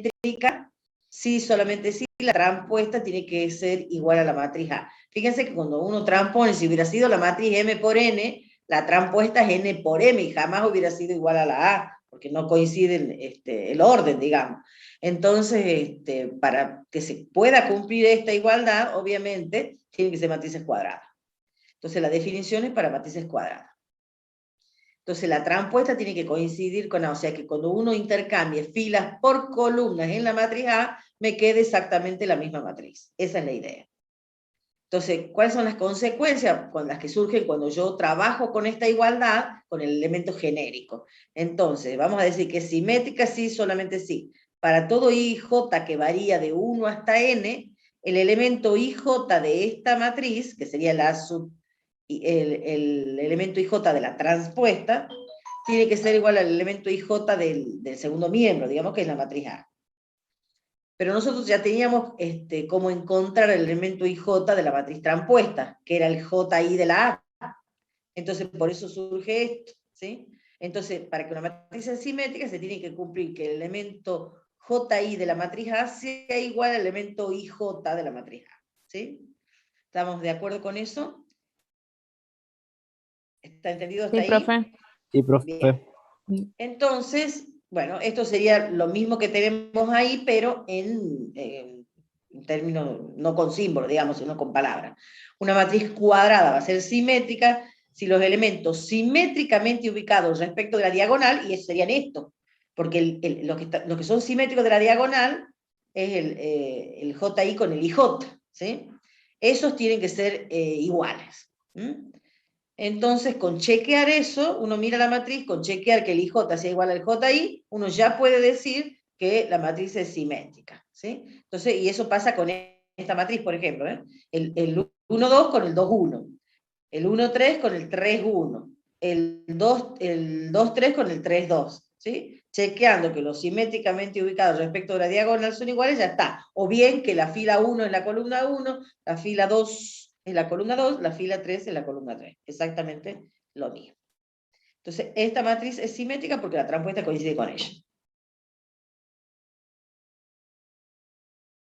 simétrica, sí, solamente sí, la transpuesta tiene que ser igual a la matriz A. Fíjense que cuando uno transpone, si hubiera sido la matriz M por N, la transpuesta es N por M y jamás hubiera sido igual a la A, porque no coinciden el orden, digamos. Entonces, para que se pueda cumplir esta igualdad, obviamente, tienen que ser matrices cuadradas. Entonces, la definición es para matrices cuadradas. Entonces, la transpuesta tiene que coincidir con A, o sea que cuando uno intercambie filas por columnas en la matriz A, me quede exactamente la misma matriz. Esa es la idea. Entonces, ¿cuáles son las consecuencias con las que surgen cuando yo trabajo con esta igualdad, con el elemento genérico? Entonces, vamos a decir que simétrica sí, solamente sí. Para todo IJ que varía de 1 hasta N, el elemento IJ de esta matriz, que sería el elemento IJ de la transpuesta, tiene que ser igual al elemento IJ del segundo miembro, digamos que es la matriz A. Pero nosotros ya teníamos cómo encontrar el elemento IJ de la matriz transpuesta, que era el JI de la A. Entonces, por eso surge esto, ¿sí? Entonces, para que una matriz sea simétrica, se tiene que cumplir que el elemento JI de la matriz A sea igual al elemento IJ de la matriz A, ¿sí? ¿Estamos de acuerdo con eso? ¿Está entendido hasta Sí, ahí? profe. Sí, profe. Bien. Entonces, bueno, esto sería lo mismo que tenemos ahí, pero en términos, no con símbolos, digamos, sino con palabras. Una matriz cuadrada va a ser simétrica si los elementos simétricamente ubicados respecto de la diagonal, y eso serían estos, porque los que son simétricos de la diagonal es el JI con el IJ, ¿sí? Esos tienen que ser iguales. Entonces, con chequear eso, uno mira la matriz, con chequear que el IJ sea igual al JI, uno ya puede decir que la matriz es simétrica, ¿sí? Entonces, y eso pasa con esta matriz, por ejemplo, ¿eh? El 1,2 con el 2,1, el 1,3 con el 3,1, el 2,3 con el 3,2, ¿sí? Chequeando que los simétricamente ubicados respecto de la diagonal son iguales, ya está. O bien que la fila 1 es la columna 1, la fila 2 es la columna 2, la fila 3 es la columna 3. Exactamente lo mismo. Entonces, esta matriz es simétrica porque la transpuesta coincide con ella.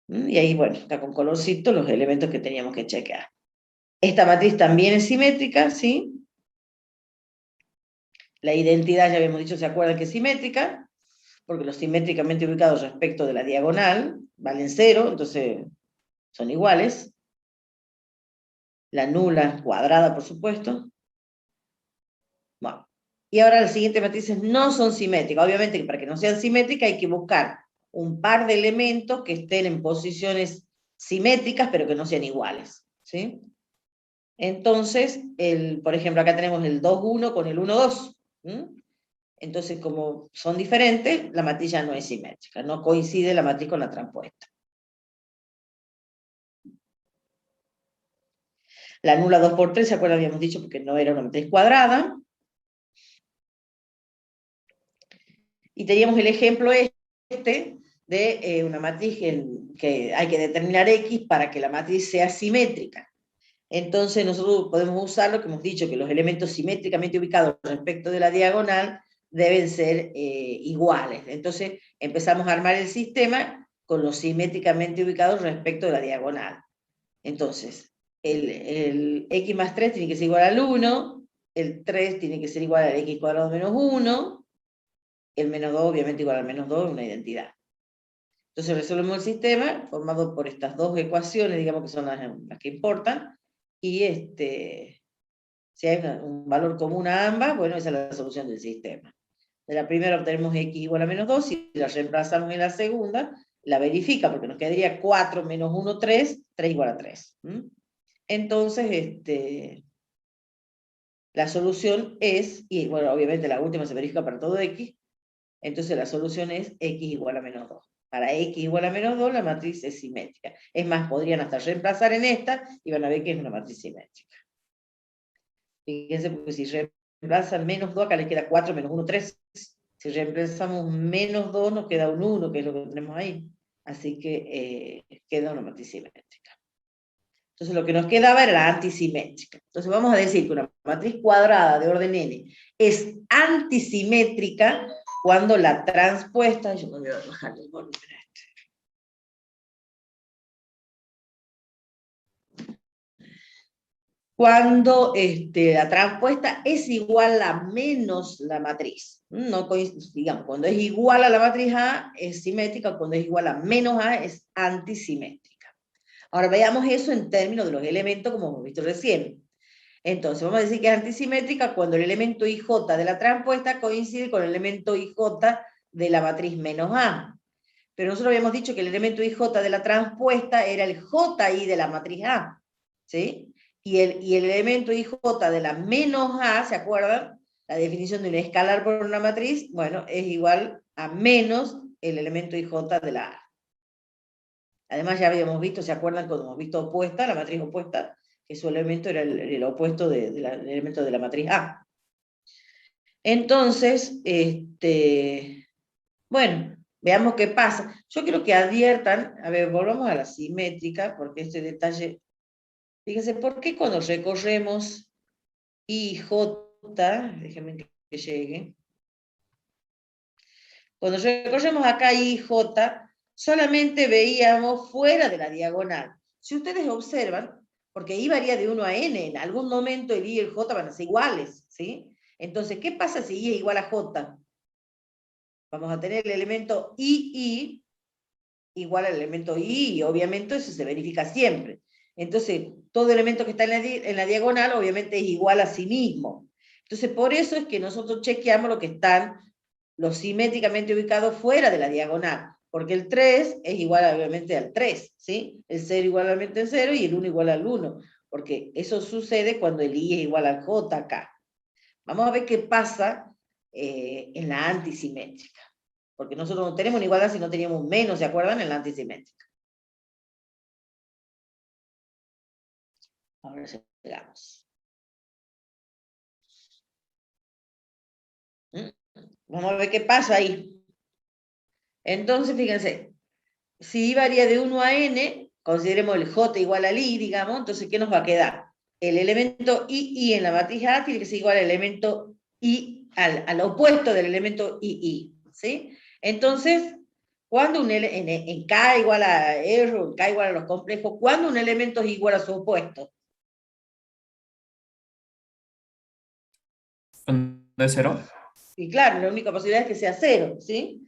Y ahí, bueno, está con colorcito los elementos que teníamos que chequear. Esta matriz también es simétrica, ¿sí? La identidad, ya habíamos dicho, ¿se acuerdan que es simétrica? Porque los simétricamente ubicados respecto de la diagonal valen 0, entonces son iguales. La nula cuadrada, por supuesto. Bueno, y ahora las siguientes matrices no son simétricas. Obviamente que para que no sean simétricas hay que buscar un par de elementos que estén en posiciones simétricas, pero que no sean iguales, ¿sí? Entonces, por ejemplo, acá tenemos el 2,1 con el 1,2. Entonces, como son diferentes, la matriz ya no es simétrica, no coincide la matriz con la transpuesta. La nula 2 por 3, ¿se acuerdan? Habíamos dicho porque no era una matriz cuadrada. Y teníamos el ejemplo de una matriz que hay que determinar X para que la matriz sea simétrica. Entonces nosotros podemos usar lo que hemos dicho, que los elementos simétricamente ubicados respecto de la diagonal deben ser iguales. Entonces empezamos a armar el sistema con los simétricamente ubicados respecto de la diagonal. Entonces, el x más 3 tiene que ser igual al 1, el 3 tiene que ser igual al x cuadrado menos 1, el menos 2 obviamente igual al menos 2 es una identidad. Entonces resolvemos el sistema formado por estas dos ecuaciones, digamos que son las que importan, y si hay un valor común a ambas, bueno, esa es la solución del sistema. De la primera obtenemos x igual a menos 2, si la reemplazamos en la segunda, la verifica, porque nos quedaría 4 menos 1, 3, 3 igual a 3. Entonces, la solución es, y bueno, obviamente la última se verifica para todo x, entonces la solución es x igual a menos 2. Para x igual a menos 2, la matriz es simétrica. Es más, podrían hasta reemplazar en esta, y van a ver que es una matriz simétrica. Fíjense, porque si reemplazan menos 2, acá les queda 4 menos 1, 3. Si reemplazamos menos 2, nos queda un 1, que es lo que tenemos ahí. Así que queda una matriz simétrica. Entonces lo que nos quedaba era la antisimétrica. Entonces vamos a decir que una matriz cuadrada de orden n es antisimétrica cuando la transpuesta, yo me voy a bajar el volumen a esto, cuando la transpuesta es igual a menos la matriz. No, digamos, cuando es igual a la matriz A es simétrica, cuando es igual a menos A es antisimétrica. Ahora veamos eso en términos de los elementos como hemos visto recién. Entonces vamos a decir que es antisimétrica cuando el elemento IJ de la transpuesta coincide con el elemento IJ de la matriz menos A. Pero nosotros habíamos dicho que el elemento IJ de la transpuesta era el JI de la matriz A, ¿sí? Y el elemento IJ de la menos A, ¿se acuerdan? La definición de un escalar por una matriz, bueno, es igual a menos el elemento IJ de la A. Además ya habíamos visto, ¿se acuerdan cuando hemos visto opuesta, la matriz opuesta? Que su elemento era el opuesto del elemento de la matriz A. Entonces, bueno, veamos qué pasa. Yo quiero que adviertan, a ver, volvamos a la simétrica, porque este detalle, fíjense, ¿por qué cuando recorremos IJ, déjenme que llegue, cuando recorremos acá IJ, solamente veíamos fuera de la diagonal. Si ustedes observan, porque I varía de 1 a n, en algún momento el I y el J van a ser iguales, ¿sí? Entonces, ¿qué pasa si I es igual a J? Vamos a tener el elemento II igual al elemento I, y obviamente eso se verifica siempre. Entonces, todo elemento que está en la diagonal, obviamente es igual a sí mismo. Entonces, por eso es que nosotros chequeamos lo que están los simétricamente ubicados fuera de la diagonal, porque el 3 es igual obviamente al 3, ¿sí? El 0 igualmente al 0 y el 1 igual al 1, porque eso sucede cuando el I es igual al J acá. Vamos a ver qué pasa en la antisimétrica, porque nosotros no tenemos una igualdad si no teníamos un menos, ¿se acuerdan? En la antisimétrica. Ahora llegamos. Vamos a ver qué pasa ahí. Entonces, fíjense, si I varía de 1 a n, consideremos el J igual al I, digamos, entonces, ¿qué nos va a quedar? El elemento II en la matriz A tiene que ser igual al elemento I, al opuesto del elemento II, ¿sí? Entonces, cuando en K igual a R, en K igual a los complejos, ¿cuándo un elemento es igual a su opuesto? ¿De cero? Y claro, la única posibilidad es que sea 0, ¿sí?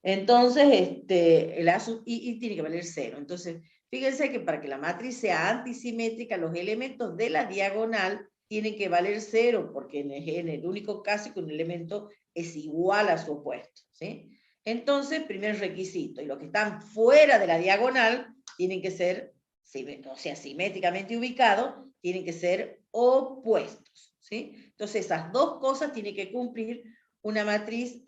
Entonces, el A sub I tiene que valer 0. Entonces, fíjense que para que la matriz sea antisimétrica, los elementos de la diagonal tienen que valer 0, porque en el único caso que un elemento es igual a su opuesto, ¿sí? Entonces, primer requisito, y los que están fuera de la diagonal tienen que ser, o sea, simétricamente ubicados, tienen que ser opuestos, ¿sí? Entonces, esas dos cosas tienen que cumplir una matriz,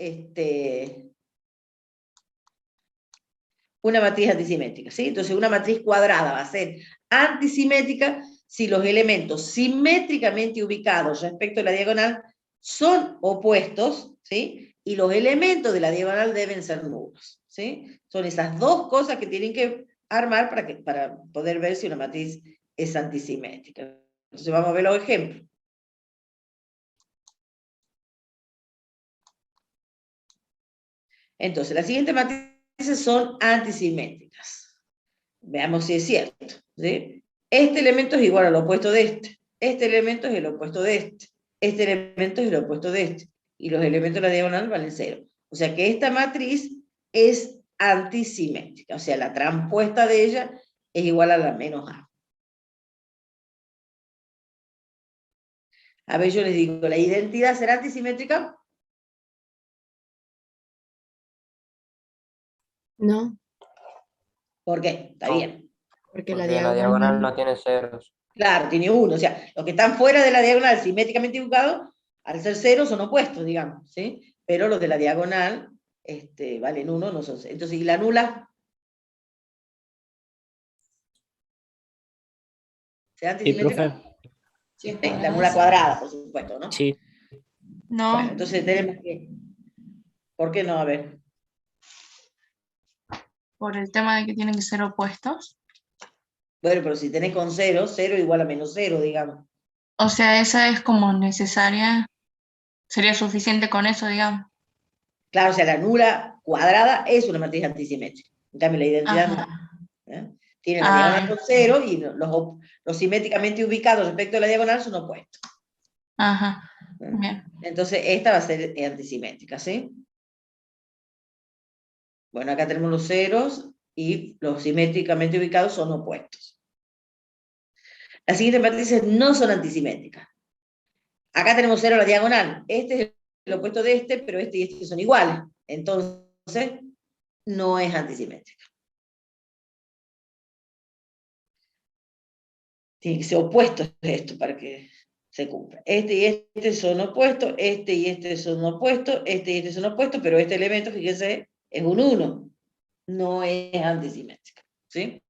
una matriz antisimétrica, ¿sí? Entonces una matriz cuadrada va a ser antisimétrica si los elementos simétricamente ubicados respecto a la diagonal son opuestos, ¿sí? Y los elementos de la diagonal deben ser nulos, ¿sí? Son esas dos cosas que tienen que armar para poder ver si una matriz es antisimétrica. Entonces vamos a ver los ejemplos. Entonces, las siguientes matrices son antisimétricas. Veamos si es cierto, ¿sí? Este elemento es igual al opuesto de este. Este elemento es el opuesto de este. Este elemento es el opuesto de este. Y los elementos de la diagonal valen 0. O sea que esta matriz es antisimétrica. O sea, la transpuesta de ella es igual a la menos A. A ver, yo les digo, ¿la identidad será antisimétrica? No, ¿Por qué? Está No, bien. porque la porque la diagonal no diagonal, tiene ceros. Claro, tiene 1. O sea, los que están fuera de la diagonal simétricamente ubicados, al ser 0 son opuestos, digamos, ¿sí? Pero los de la diagonal valen 1, no son 0. Entonces, ¿y la nula? ¿Será Sí, profe. antisimétrica? si es La nula cuadrada, cuadrada, por supuesto, ¿no? Sí. No, Bueno, entonces tenemos que... ¿Por qué no? A ver. por el tema de que tienen que ser opuestos. Bueno, pero si tenés con 0, 0 igual a menos 0, digamos. O sea, esa es como necesaria. Sería suficiente con eso, digamos. Claro, o sea, la nula cuadrada es una matriz antisimétrica. En cambio, la identidad Ajá. no. ¿Eh? Tienen la diagonal con 0 y los simétricamente ubicados respecto a la diagonal son opuestos. Ajá, bien. Entonces esta va a ser antisimétrica, ¿sí? Bueno, acá tenemos los ceros y los simétricamente ubicados son opuestos. Las siguientes matrices no son antisimétricas. Acá tenemos 0 a la diagonal. Este es el opuesto de este, pero este y este son iguales. Entonces, no es antisimétrica. Tiene que ser opuesto de esto para que se cumpla. Este y este son opuestos, este y este son opuestos, este y este son opuestos, pero este elemento, fíjense, es un 1. No es antisimétrica. ¿Sí?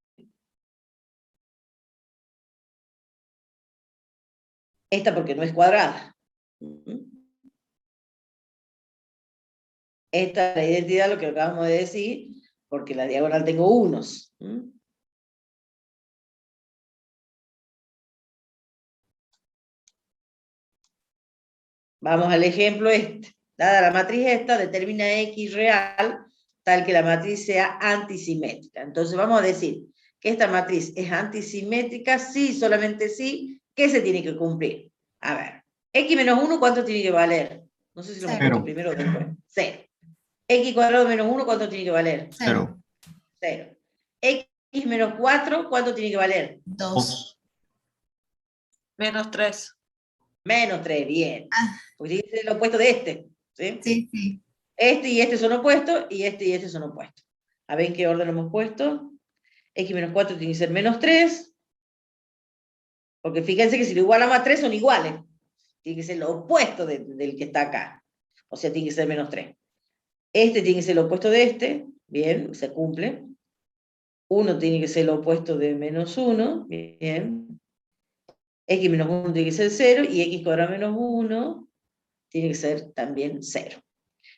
Esta porque no es cuadrada. Esta es la identidad, lo que acabamos de decir, porque la diagonal tengo unos. Vamos al ejemplo este. Dada la matriz esta, determina X real tal que la matriz sea antisimétrica. Entonces vamos a decir que esta matriz es antisimétrica, sí, solamente sí. ¿Qué se tiene que cumplir? A ver, X menos 1, ¿cuánto tiene que valer? No sé si lo hemos puesto primero o después. 0. X cuadrado menos 1, ¿cuánto tiene que valer? 0. 0. X menos 4, ¿cuánto tiene que valer? 2. Menos 3. Menos 3, bien. Porque tiene que ser el opuesto de este. ¿Sí? Sí, sí. Este y este son opuestos, y este son opuestos. A ver en qué orden lo hemos puesto. X menos 4 tiene que ser menos 3. Porque fíjense que si lo igualamos a 3 son iguales. Tiene que ser lo opuesto del que está acá. O sea, tiene que ser menos 3. Este tiene que ser lo opuesto de este. Bien, se cumple. 1 tiene que ser lo opuesto de menos 1. Bien. X menos 1 tiene que ser 0. Y X cuadrado menos 1 tiene que ser también 0.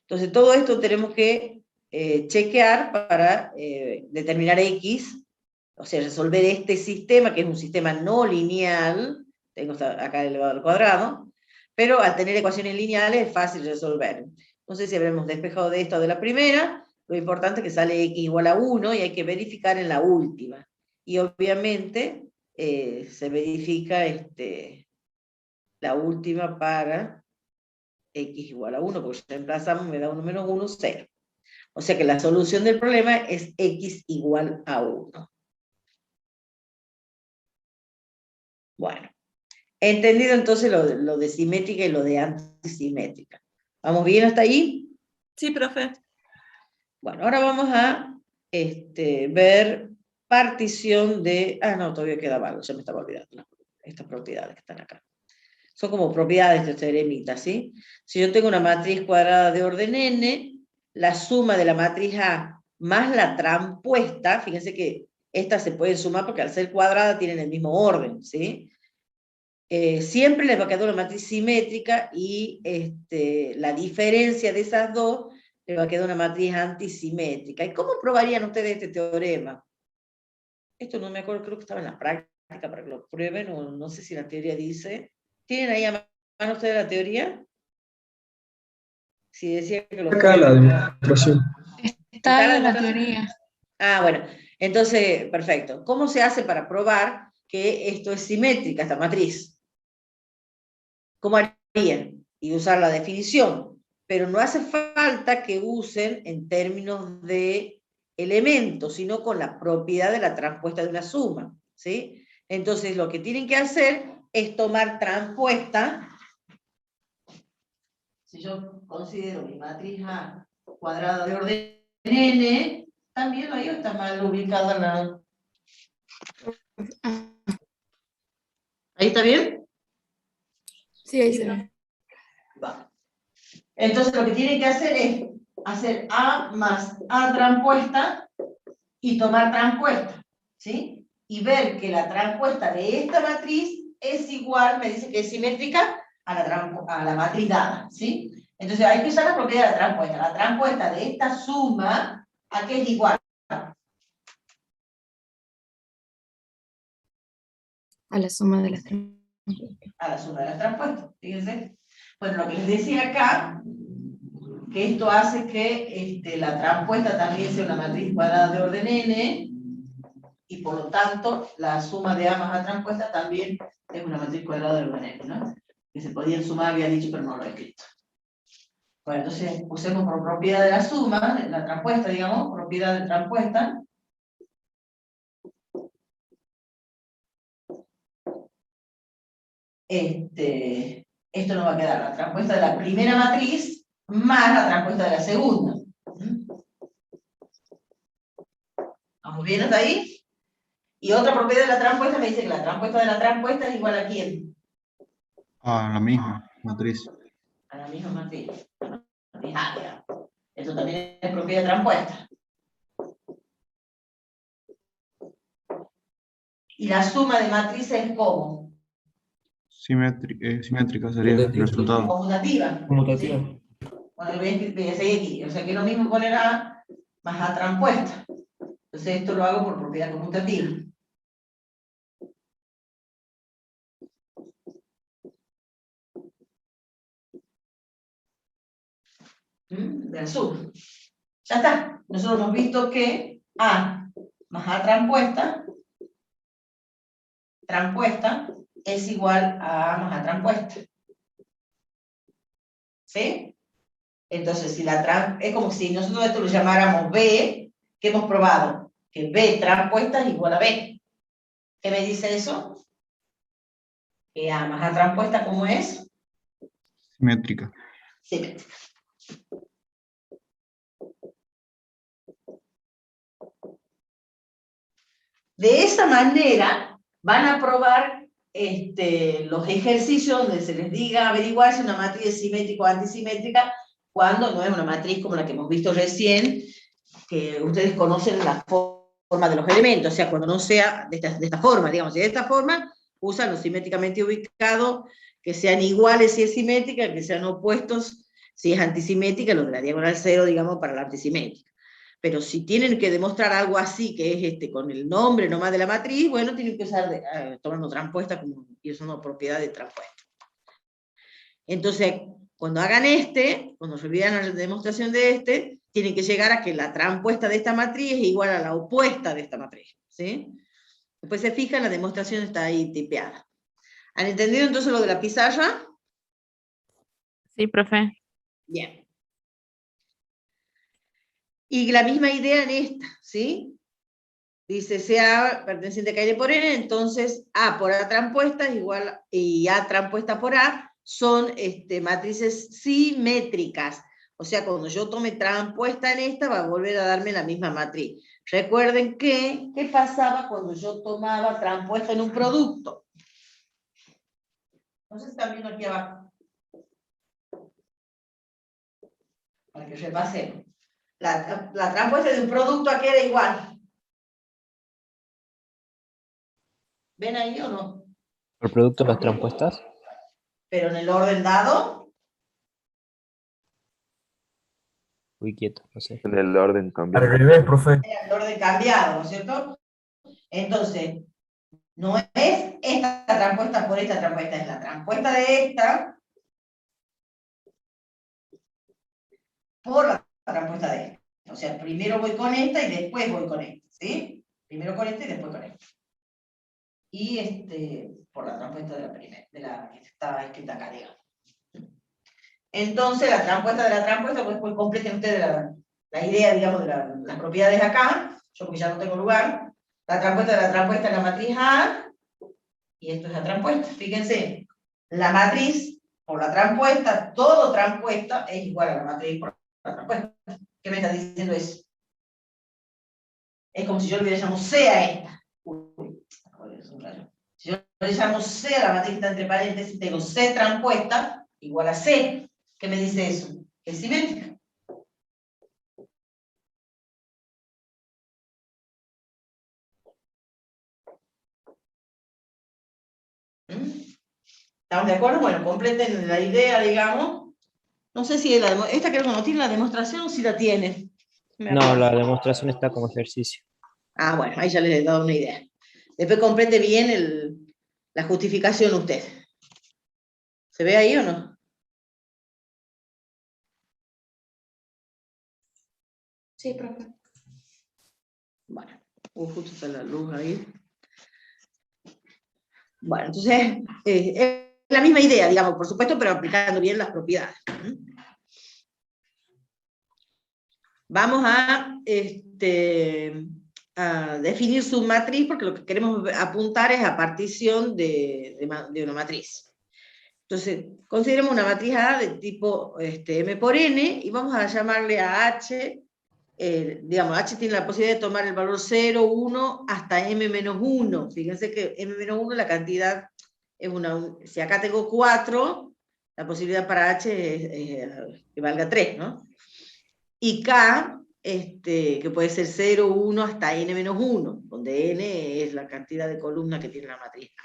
Entonces, todo esto tenemos que chequear para determinar X, o sea, resolver este sistema, que es un sistema no lineal, tengo acá elevado al cuadrado, pero al tener ecuaciones lineales es fácil resolver. No sé si habremos despejado de esta o de la primera, lo importante es que sale X igual a 1 y hay que verificar en la última. Y obviamente se verifica la última para X igual a 1, porque reemplazamos, me da 1 menos 1, 0. O sea que la solución del problema es X igual a 1. Bueno, entendido entonces lo de simétrica y lo de antisimétrica. ¿Vamos bien hasta ahí? Sí, profe. Bueno, ahora vamos a ver partición de... Ah, no, todavía quedaba algo, ya me estaba olvidando. Estas propiedades que están acá. Son como propiedades de teoremita, ¿sí? Si yo tengo una matriz cuadrada de orden n, la suma de la matriz A más la trampuesta, fíjense que estas se pueden sumar porque al ser cuadrada tienen el mismo orden, ¿sí? Siempre les va a quedar una matriz simétrica y la diferencia de esas dos les va a quedar una matriz antisimétrica. ¿Y cómo probarían ustedes este teorema? Esto no me acuerdo, creo que estaba en la práctica para que lo prueben, o no sé si la teoría dice. ¿Tienen ahí a mano ustedes la teoría? Si decía que lo Acá la demostración. Está ahí la en la demostración? teoría. Ah, bueno. Entonces, perfecto. ¿Cómo se hace para probar que esto es simétrica, esta matriz? ¿Cómo harían? Y usar la definición. Pero no hace falta que usen en términos de elementos, sino con la propiedad de la transpuesta de una suma, ¿sí? Entonces, lo que tienen que hacer es tomar transpuesta. Si yo considero mi matriz A cuadrada de orden n, también ahí está mal ubicada la... ¿Ahí está bien? Sí, ahí se ve. Vale. Entonces lo que tienen que hacer es hacer A más A transpuesta y tomar transpuesta, ¿sí? Y ver que la transpuesta de esta matriz es igual, me dice que es simétrica a la matriz dada, ¿sí? Entonces hay que usar la propiedad de la transpuesta. La transpuesta de esta suma, ¿a qué es igual? A la suma de las tres. A la suma de las transpuestas, fíjense. Bueno, lo que les decía acá, que esto hace que la transpuesta también sea una matriz cuadrada de orden n, y por lo tanto la suma de A más A transpuesta también es una matriz cuadrada de Organelli, ¿no? Que se podían sumar, había dicho, pero no lo he escrito. Bueno, entonces usemos por propiedad de la suma, la transpuesta, digamos, propiedad de transpuesta. Esto nos va a quedar la transpuesta de la primera matriz más la transpuesta de la segunda. ¿Vamos bien hasta ahí? Y otra propiedad de la transpuesta me dice que la transpuesta de la transpuesta es igual a ¿quién? A la misma matriz. A la misma matriz. Matriz A, digamos. Esto también es propiedad de transpuesta. Y la suma de matrices, ¿cómo? Simétrica sería el resultado. Conmutativa. Conmutativa. Sí. Bueno, voy a seguir aquí. O sea que es lo mismo poner A más A transpuesta. Entonces esto lo hago por propiedad conmutativa. De la suma. Ya está. Nosotros hemos visto que A más A transpuesta es igual a A más A transpuesta. ¿Sí? Entonces, si es como si nosotros esto lo llamáramos B, que hemos probado que B transpuesta es igual a B. ¿Qué me dice eso? Que A más A transpuesta, ¿cómo es? Simétrica. Simétrica. De esa manera van a probar los ejercicios donde se les diga averiguar si una matriz es simétrica o antisimétrica cuando no es una matriz como la que hemos visto recién, que ustedes conocen la forma de los elementos, o sea, cuando no sea de esta forma, digamos, si de esta forma, usan lo simétricamente ubicado, que sean iguales si es simétrica, que sean opuestos si es antisimétrica, lo de la diagonal 0, digamos, para la antisimétrica. Pero si tienen que demostrar algo así, que es con el nombre nomás de la matriz, bueno, tienen que usar, tomando transpuesta y usando propiedad de transpuesta. Entonces, cuando hagan cuando se olvidan la demostración de tienen que llegar a que la transpuesta de esta matriz es igual a la opuesta de esta matriz, ¿sí? Después se fijan, la demostración está ahí tipeada. ¿Han entendido entonces lo de la pizarra? Sí, profe. Bien. Y la misma idea en esta, ¿sí? Dice sea perteneciente a KL por N, entonces A por A transpuesta es igual, y A transpuesta por A son matrices simétricas. O sea, cuando yo tome transpuesta en esta, va a volver a darme la misma matriz. Recuerden ¿qué pasaba cuando yo tomaba transpuesta en un producto? Entonces están viendo aquí abajo. Para que repasemos. La transpuesta de un producto aquí era igual. ¿Ven ahí o no? ¿El producto de las transpuestas? Pero en el orden dado, Uy, quieto, no sé. En el orden Al cambiado. revés, profe. era el orden cambiado, ¿no es cierto? Entonces, no es esta transpuesta por esta transpuesta, es la transpuesta de esta por la transpuesta de esta. O sea, primero voy con esta y después voy con esta, ¿sí? Primero con esta y después con esta. Y por la transpuesta de la primera, de la que estaba escrita acá, digamos. Entonces, la transpuesta de la transpuesta, pues completen ustedes la idea, digamos, de las propiedades acá, yo porque ya no tengo lugar. La transpuesta de la transpuesta es la matriz A, y esto es la transpuesta. Fíjense, la matriz por la transpuesta, todo transpuesta es igual a la matriz por la transpuesta. ¿Qué me está diciendo eso? Es como si yo le llamo C a esta. Uy, es un rayo. Si yo le llamo C a la matriz que está entre paréntesis, tengo C transpuesta igual a C. ¿Qué me dice eso? Es simétrica. ¿Estamos de acuerdo? Bueno, completen la idea, digamos. No sé si esta creo que no tiene la demostración o si la tiene. No, la demostración está como ejercicio. Ah, bueno, ahí ya les he dado una idea. Después complete bien la justificación usted. ¿Se ve ahí o no? Sí, profe. Bueno. Justo está la luz ahí. Bueno, entonces, es la misma idea, digamos, por supuesto, pero aplicando bien las propiedades. Vamos a definir su matriz, porque lo que queremos apuntar es a partición de una matriz. Entonces, consideremos una matriz A de tipo M por N, y vamos a llamarle a H, digamos, H tiene la posibilidad de tomar el valor 0, 1, hasta M menos 1. Fíjense que M menos 1, la cantidad es una, si acá tengo 4, la posibilidad para H es que valga 3, ¿no? Y K, que puede ser 0, 1, hasta N menos 1, donde N es la cantidad de columnas que tiene la matriz A.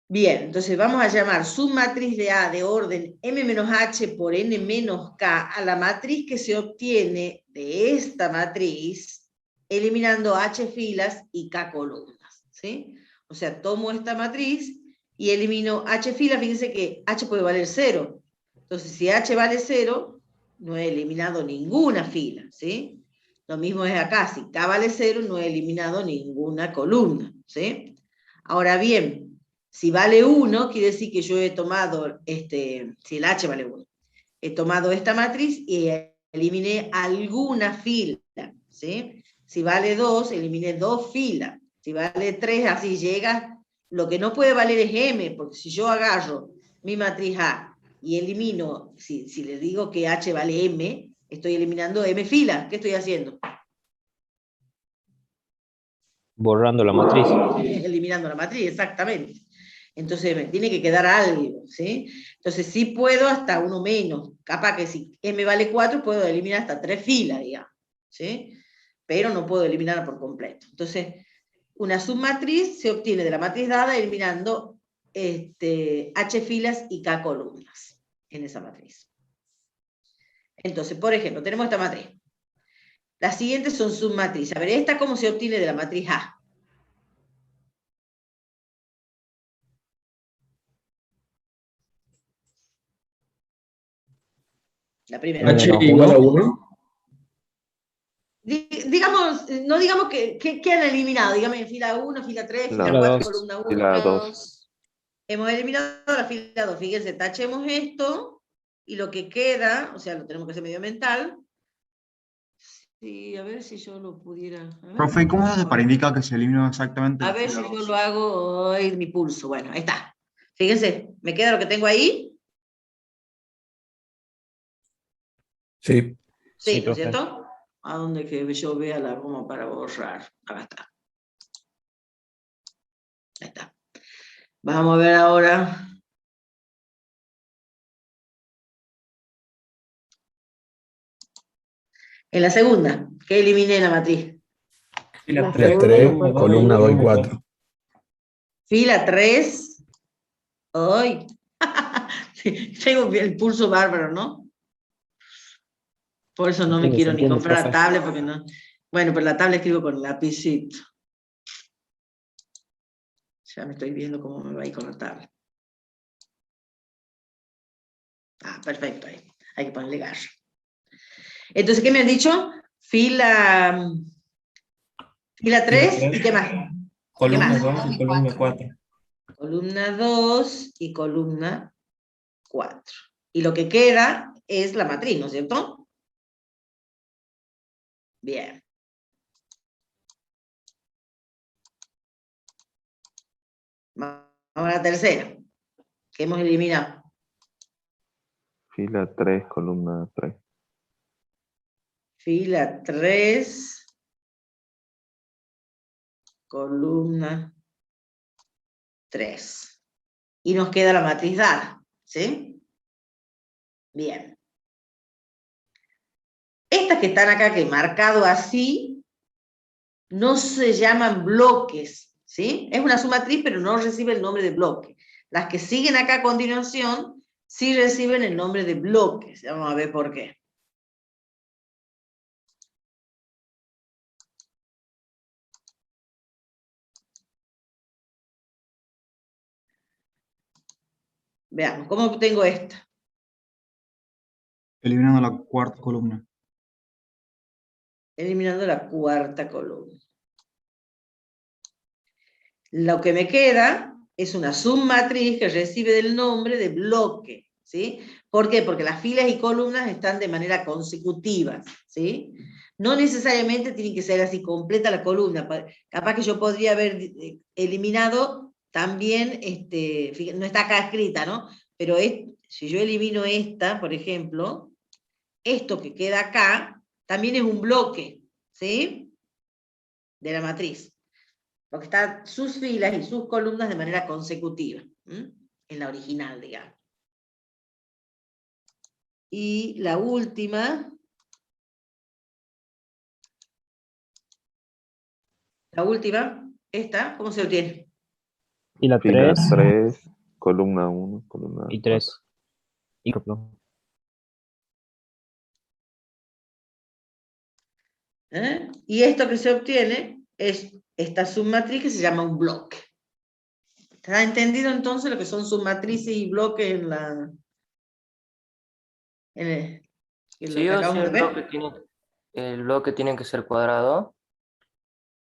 Bien, entonces vamos a llamar submatriz de A de orden M menos H por N menos K a la matriz que se obtiene de esta matriz eliminando H filas y K columnas, ¿sí? O sea, tomo esta matriz y elimino H filas, fíjense que H puede valer 0. Entonces, si H vale 0, no he eliminado ninguna fila, ¿sí? Lo mismo es acá, si K vale 0, no he eliminado ninguna columna, ¿sí? Ahora bien, si vale 1, quiere decir que yo he tomado, si el H vale 1, he tomado esta matriz y eliminé alguna fila, ¿sí? Si vale 2, eliminé 2 filas. Si vale 3, así llega. Lo que no puede valer es M, porque si yo agarro mi matriz A y elimino, si le digo que H vale M, estoy eliminando M filas. ¿Qué estoy haciendo? Borrando la matriz. Eliminando la matriz, exactamente. Entonces me tiene que quedar algo, ¿sí? Entonces sí puedo hasta uno menos. Capaz que si M vale 4, puedo eliminar hasta 3 filas, digamos, ¿sí? Pero no puedo eliminarla por completo. Entonces, una submatriz se obtiene de la matriz dada eliminando H filas y K columnas en esa matriz. Entonces, por ejemplo, tenemos esta matriz. Las siguientes son submatrices. A ver, ¿esta cómo se obtiene de la matriz A? La primera. H H igual a 1. Digamos, no digamos que han eliminado, dígame, fila 1, fila 3, fila Fila 4, dos. columna 1. Fila 2. Hemos eliminado la fila 2, fíjense, tachemos esto, y lo que queda, o sea, lo tenemos que hacer medio mental. Sí, a ver si yo lo pudiera... Profe, ¿cómo se hace para indicar que se eliminó exactamente A la ver fila si yo 2? lo hago hoy, mi pulso. Bueno, ahí está. Fíjense, ¿me queda lo que tengo ahí? Sí. Sí, Sí, ¿no es profe. cierto? A donde que yo vea la goma para borrar. Acá está. Ahí está. Vamos a ver ahora. En la segunda, que eliminé la matriz. Fila 3, columna 2 y 4. Fila 3. ¡Ay! Tengo el pulso bárbaro, ¿no? Por eso no me Entiende, se quiero ni entiende, comprar la profe. tablet, porque no. Bueno, pero la tablet escribo con lapicito. Ya me estoy viendo cómo me va a ir con la tablet. Ah, perfecto, ahí. Hay que ponerle garra. Entonces, ¿qué me han dicho? Fila 3 y ¿qué más? Columna 2 y columna 4. Columna 2 y columna 4. Y lo que queda es la matriz, ¿no es cierto? Bien. Vamos a la tercera, que hemos eliminado. Fila 3, columna 3. Fila 3, columna 3. Y nos queda la matriz dada, ¿sí? Bien. Estas que están acá, que he marcado así, no se llaman bloques, ¿sí? Es una submatriz, pero no recibe el nombre de bloque. Las que siguen acá a continuación, sí reciben el nombre de bloques. Vamos a ver por qué. Veamos, ¿cómo obtengo esta? Eliminando la cuarta columna. eliminando la cuarta columna. Lo que me queda es una submatriz que recibe el nombre de bloque, ¿sí? ¿Por qué? Porque las filas y columnas están de manera consecutiva, ¿sí? No necesariamente tiene que ser así completa la columna. Capaz que yo podría haber eliminado también, no está acá escrita, ¿no? Pero si yo elimino esta, por ejemplo, esto que queda acá, también es un bloque, ¿sí? De la matriz. Porque están sus filas y sus columnas de manera consecutiva, en la original, digamos. Y la última, esta, ¿cómo se obtiene? Y la Fila 3 3, columna 1, columna y 4. 3. Y cuatro. Y esto que se obtiene es esta submatriz que se llama un bloque. ¿Está entendido entonces lo que son submatrices y bloques en lo Sí que o sí acabamos de ver? el bloque tiene que ser cuadrado.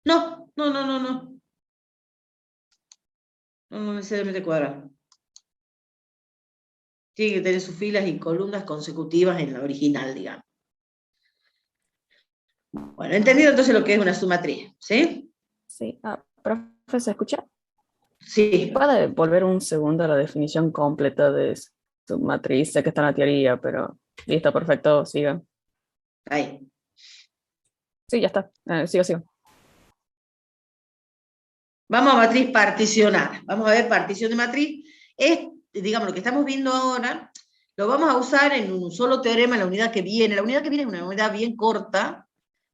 No, no, no, no, no. No necesariamente cuadrado. Tiene que tener sus filas y columnas consecutivas en la original, digamos. Bueno, entendido entonces lo que es una submatriz, ¿sí? Sí. Profe, ¿se escucha? Sí. ¿Puede volver un segundo a la definición completa de submatriz? Sé que está en la teoría, pero listo, perfecto, siga. Ahí. Sí, ya está. Sigo. Vamos a matriz particionada. Vamos a ver partición de matriz. Digamos, lo que estamos viendo ahora, lo vamos a usar en un solo teorema en la unidad que viene. La unidad que viene es una unidad bien corta,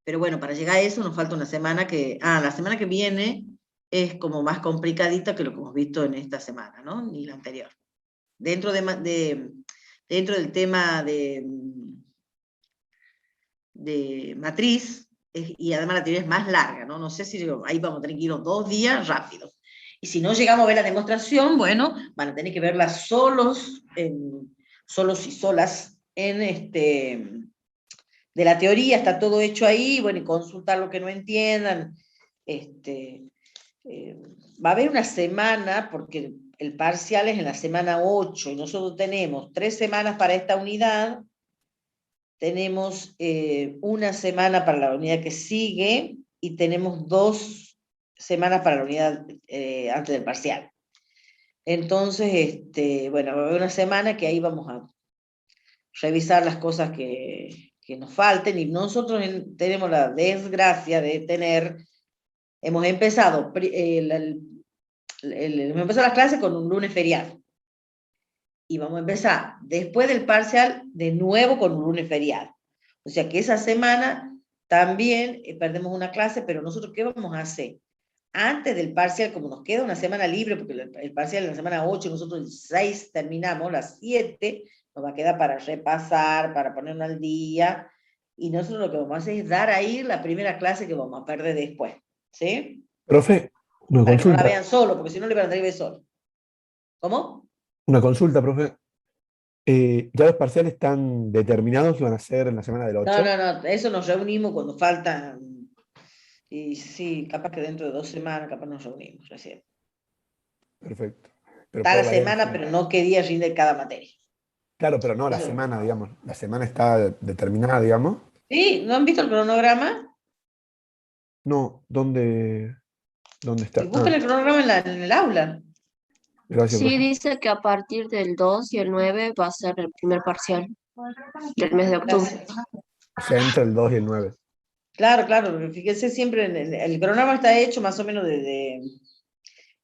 pero bueno, para llegar a eso nos falta una semana la semana que viene es como más complicadita que lo que hemos visto en esta semana, ¿no? Ni la anterior. Dentro del tema de matriz, y además la teoría es más larga, ¿no? No sé si ahí vamos a tener que ir 2 días rápido. Y si no llegamos a ver la demostración, bueno, van a tener que verla solos y solas de la teoría, está todo hecho ahí, bueno, y consultar lo que no entiendan. Va a haber una semana, porque el parcial es en la semana 8, y nosotros tenemos 3 semanas para esta unidad, tenemos una semana para la unidad que sigue, y tenemos 2 semanas para la unidad antes del parcial. Entonces, bueno, va a haber una semana que ahí vamos a revisar las cosas que nos falten, y nosotros tenemos la desgracia de hemos empezado las clases con un lunes feriado, y vamos a empezar después del parcial de nuevo con un lunes feriado. O sea que esa semana también perdemos una clase, pero nosotros ¿qué vamos a hacer? Antes del parcial, como nos queda una semana libre, porque el parcial es la semana 8, nosotros el 6 terminamos, las 7 nos va a quedar para repasar, para ponernos al día, y nosotros lo que vamos a hacer es dar ahí la primera clase que vamos a perder después, ¿sí? Profe, una Para que no la consulta. vean solo, porque si no le van a tener que ver solo. ¿Cómo? Una consulta, profe. ¿Ya los parciales están determinados que van a ser en la semana del 8? No, eso nos reunimos cuando faltan, y sí, capaz que dentro de 2 semanas, capaz nos reunimos recién. Perfecto. Pero Está la por variar semana, pero no qué día rinde cada materia. Claro, pero no la Eso. semana, digamos. La semana está determinada, digamos. ¿Sí? ¿No han visto el cronograma? No, ¿dónde está? Y busquen el cronograma en el aula. Gracias, Sí, profe. dice que a partir del 2 y el 9 va a ser el primer parcial del mes de octubre. O sea, entre el 2 y el 9. Claro, porque fíjense siempre, el cronograma está hecho más o menos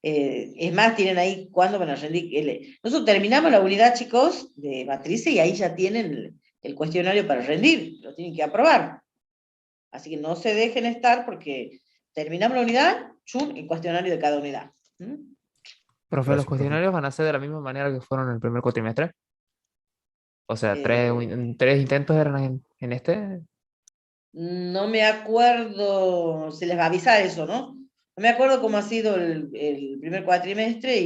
es más, tienen ahí cuándo van a rendir. Nosotros terminamos la unidad, chicos, de matrices, y ahí ya tienen el cuestionario para rendir, lo tienen que aprobar. Así que no se dejen estar, porque terminamos la unidad, chum, el cuestionario de cada unidad. Profe, Gracias, ¿los cuestionarios van a ser de la misma manera que fueron en el primer cuatrimestre? O sea, tres intentos eran en este. No me acuerdo, se les va a avisar eso, ¿no? No me acuerdo cómo ha sido el primer cuatrimestre,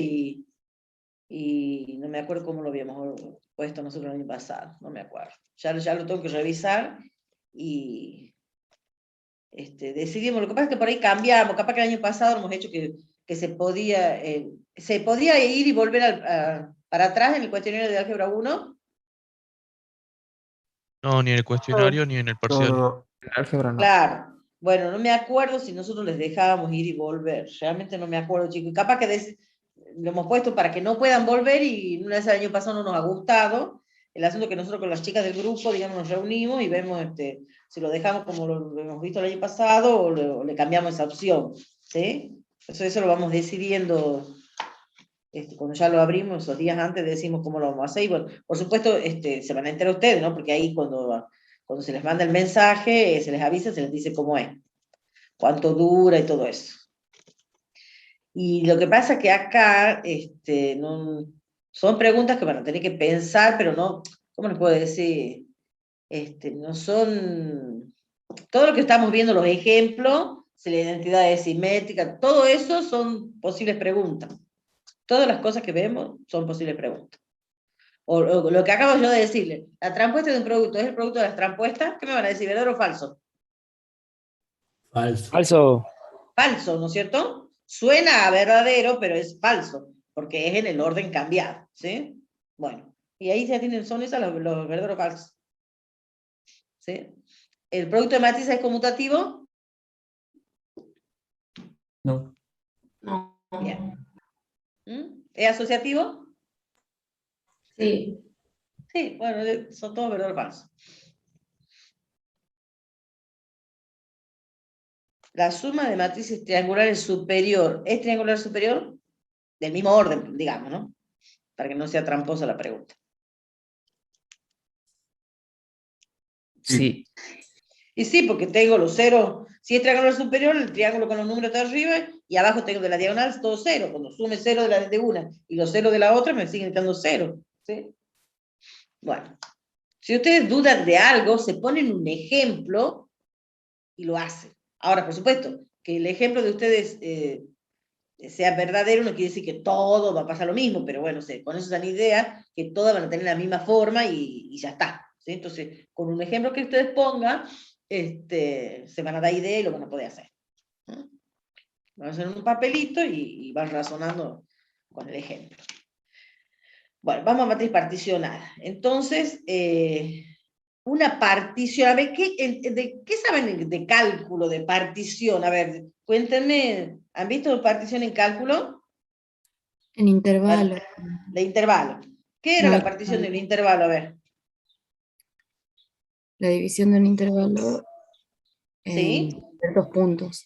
y no me acuerdo cómo lo habíamos puesto nosotros el año pasado, no me acuerdo. Ya lo tengo que revisar, y decidimos, lo que pasa es que por ahí cambiamos, capaz que el año pasado hemos hecho que se podía ir y volver para atrás en el cuestionario de álgebra 1. No, ni en el cuestionario ni en el No, parcial. no, no. En álgebra no. Claro. Bueno, no me acuerdo si nosotros les dejábamos ir y volver. Realmente no me acuerdo, chicos. Y capaz que lo hemos puesto para que no puedan volver y una vez el año pasado no nos ha gustado. El asunto que nosotros con las chicas del grupo, digamos, nos reunimos y vemos si lo dejamos como lo hemos visto el año pasado o le cambiamos esa opción. ¿Sí? Eso lo vamos decidiendo. Cuando ya lo abrimos, esos días antes decimos cómo lo vamos a hacer. Y bueno, por supuesto, se van a enterar ustedes, ¿no? Porque ahí cuando se les manda el mensaje, se les avisa, se les dice cómo es, cuánto dura y todo eso. Y lo que pasa es que acá son preguntas que van a tener que pensar, pero no, ¿cómo les puedo decir? No son... Todo lo que estamos viendo, los ejemplos, si la identidad es simétrica, todo eso son posibles preguntas. Todas las cosas que vemos son posibles preguntas. O lo que acabo yo de decirle, la transpuesta de un producto es el producto de las transpuestas, ¿qué me van a decir, verdadero o falso? Falso. Falso. Falso, ¿no es cierto? Suena a verdadero, pero es falso, porque es en el orden cambiado, ¿sí? Bueno, y ahí ya son esos los verdaderos falsos. ¿Sí? ¿El producto de matrices es conmutativo? No. No. Bien. ¿Es asociativo? Sí. Sí, bueno, son todos verdaderos falsos. La suma de matrices triangulares superior, ¿es triangular superior? Del mismo orden, digamos, ¿no? Para que no sea tramposa la pregunta. Sí. Y sí, porque tengo los ceros, si es triangular superior, el triángulo con los números de arriba, y abajo tengo de la diagonal todo cero. Cuando sume cero de una y los ceros de la otra, me siguen quedando cero. ¿Sí? Bueno, si ustedes dudan de algo, se ponen un ejemplo y lo hacen. Ahora, por supuesto, que el ejemplo de ustedes sea verdadero no quiere decir que todo va a pasar lo mismo, pero bueno, con eso se dan idea que todas van a tener la misma forma y ya está. ¿Sí? Entonces, con un ejemplo que ustedes pongan, se van a dar idea y lo van a poder hacer. Van a hacer un papelito y van razonando con el ejemplo. Bueno, vamos a matriz particionada. Entonces, una partición, a ver, ¿qué saben de cálculo, de partición? A ver, cuéntenme, ¿han visto partición en cálculo? En intervalo. De intervalo. ¿Qué era No, la partición de un intervalo? A ver. La división de un intervalo en ¿Sí? ciertos puntos.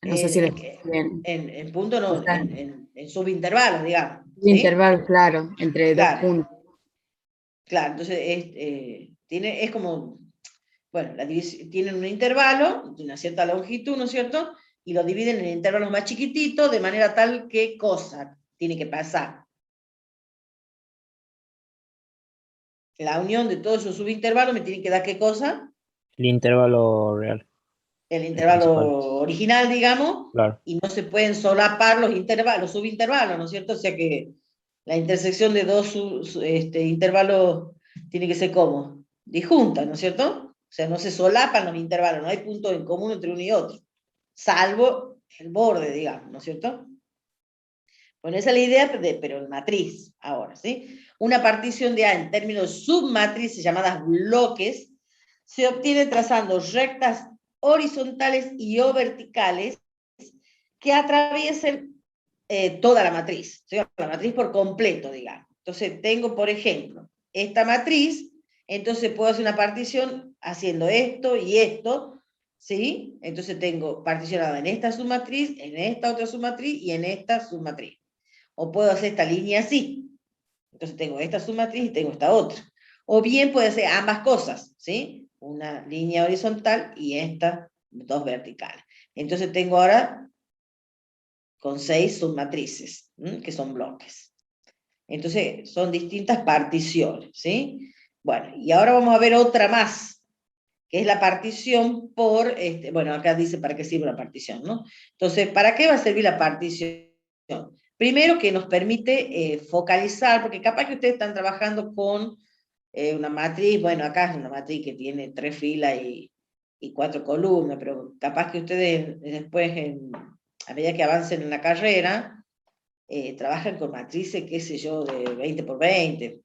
No sé si lo bien. En punto no, en subintervalos, digamos. ¿Sí? Intervalo, claro, entre dos puntos. Claro, entonces es como, bueno, tienen un intervalo de una cierta longitud, ¿no es cierto? Y lo dividen en intervalos más chiquititos, de manera tal que cosa tiene que pasar. La unión de todos esos subintervalos me tiene que dar ¿qué cosa? El intervalo real. El intervalo original, digamos, Claro. y no se pueden solapar los subintervalos, ¿no es cierto? O sea que la intersección de dos intervalos tiene que ser como disjunta, ¿no es cierto? O sea, no se solapan los intervalos, no hay puntos en común entre uno y otro, salvo el borde, digamos, ¿no es cierto? Bueno, esa es la idea, pero en matriz, ahora, ¿sí? Una partición de A en términos submatrices llamadas bloques se obtiene trazando rectas horizontales y o verticales que atraviesen toda la matriz, ¿sí? La matriz por completo, digamos. Entonces tengo, por ejemplo, esta matriz, entonces puedo hacer una partición haciendo esto y esto, ¿sí? Entonces tengo particionada en esta submatriz, en esta otra submatriz y en esta submatriz. O puedo hacer esta línea así. Entonces tengo esta submatriz y tengo esta otra. O bien puede hacer ambas cosas, ¿sí? Una línea horizontal y estas dos verticales. Entonces tengo ahora con 6 submatrices, que son bloques. Entonces son distintas particiones, ¿sí? Bueno, y ahora vamos a ver otra más, que es la partición por, bueno, acá dice para qué sirve la partición, ¿no? Entonces, ¿para qué va a servir la partición? Primero que nos permite focalizar, porque capaz que ustedes están trabajando con una matriz, bueno, acá es una matriz que tiene 3 filas y y 4 columnas, pero capaz que ustedes después, a medida que avancen en la carrera, trabajan con matrices, qué sé yo, de 20 por 20,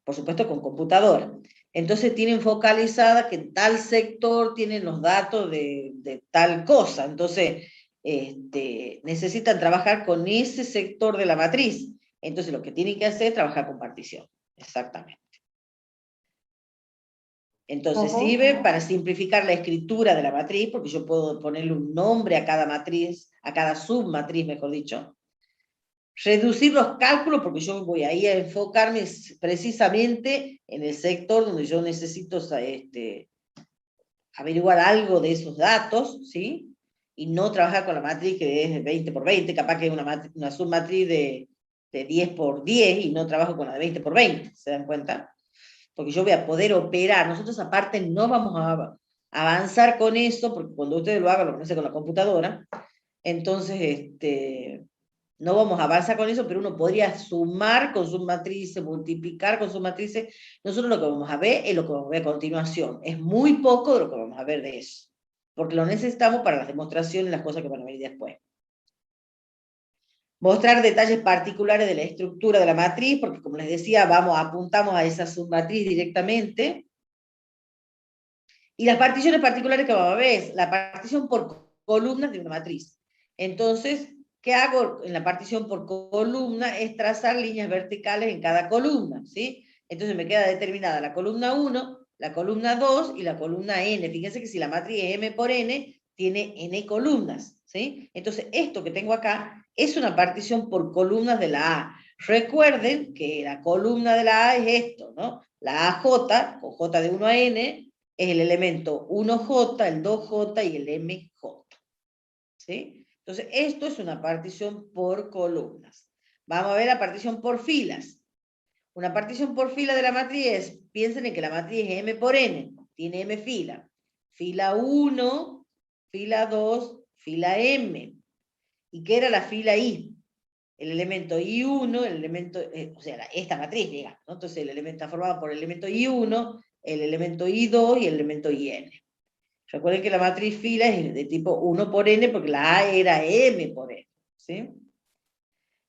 por supuesto con computadora. Entonces tienen focalizada que en tal sector tienen los datos de tal cosa. Entonces necesitan trabajar con ese sector de la matriz. Entonces lo que tienen que hacer es trabajar con partición. Exactamente. Entonces sirve para simplificar la escritura de la matriz, porque yo puedo ponerle un nombre a cada matriz, a cada submatriz, mejor dicho. Reducir los cálculos, porque yo voy ahí a enfocarme precisamente en el sector donde yo necesito averiguar algo de esos datos, ¿sí? Y no trabajar con la matriz que es 20 por 20, capaz que es una submatriz de 10 por 10 y no trabajo con la de 20 por 20, ¿se dan cuenta? Porque yo voy a poder operar. Nosotros aparte no vamos a avanzar con eso, porque cuando ustedes lo hagan, lo hacen con la computadora, entonces no vamos a avanzar con eso, pero uno podría sumar con sus matrices, multiplicar con sus matrices. Nosotros lo que vamos a ver es lo que vamos a ver a continuación. Es muy poco de lo que vamos a ver de eso, porque lo necesitamos para las demostraciones y las cosas que van a venir después. Mostrar detalles particulares de la estructura de la matriz, porque como les decía, apuntamos a esa submatriz directamente. Y las particiones particulares que vamos a ver es la partición por columnas de una matriz. Entonces, ¿qué hago en la partición por columna? Es trazar líneas verticales en cada columna, ¿sí? Entonces me queda determinada la columna 1, la columna 2 y la columna n. Fíjense que si la matriz es m por n, tiene n columnas, ¿sí? Entonces esto que tengo acá es una partición por columnas de la A. Recuerden que la columna de la A es esto, ¿no? La AJ, con J de 1 a n, es el elemento 1J, el 2J y el MJ, ¿sí? Entonces, esto es una partición por columnas. Vamos a ver la partición por filas. Una partición por fila de la matriz es, piensen en que la matriz es m por n, tiene m fila. Fila 1, fila 2, fila m. ¿Y qué era la fila i? El elemento i1, el elemento, o sea, esta matriz, digamos, ¿no? Entonces el elemento está formado por el elemento i1, el elemento i2 y el elemento in. Recuerden que la matriz fila es de tipo 1 por n, porque la A era m por n, ¿sí?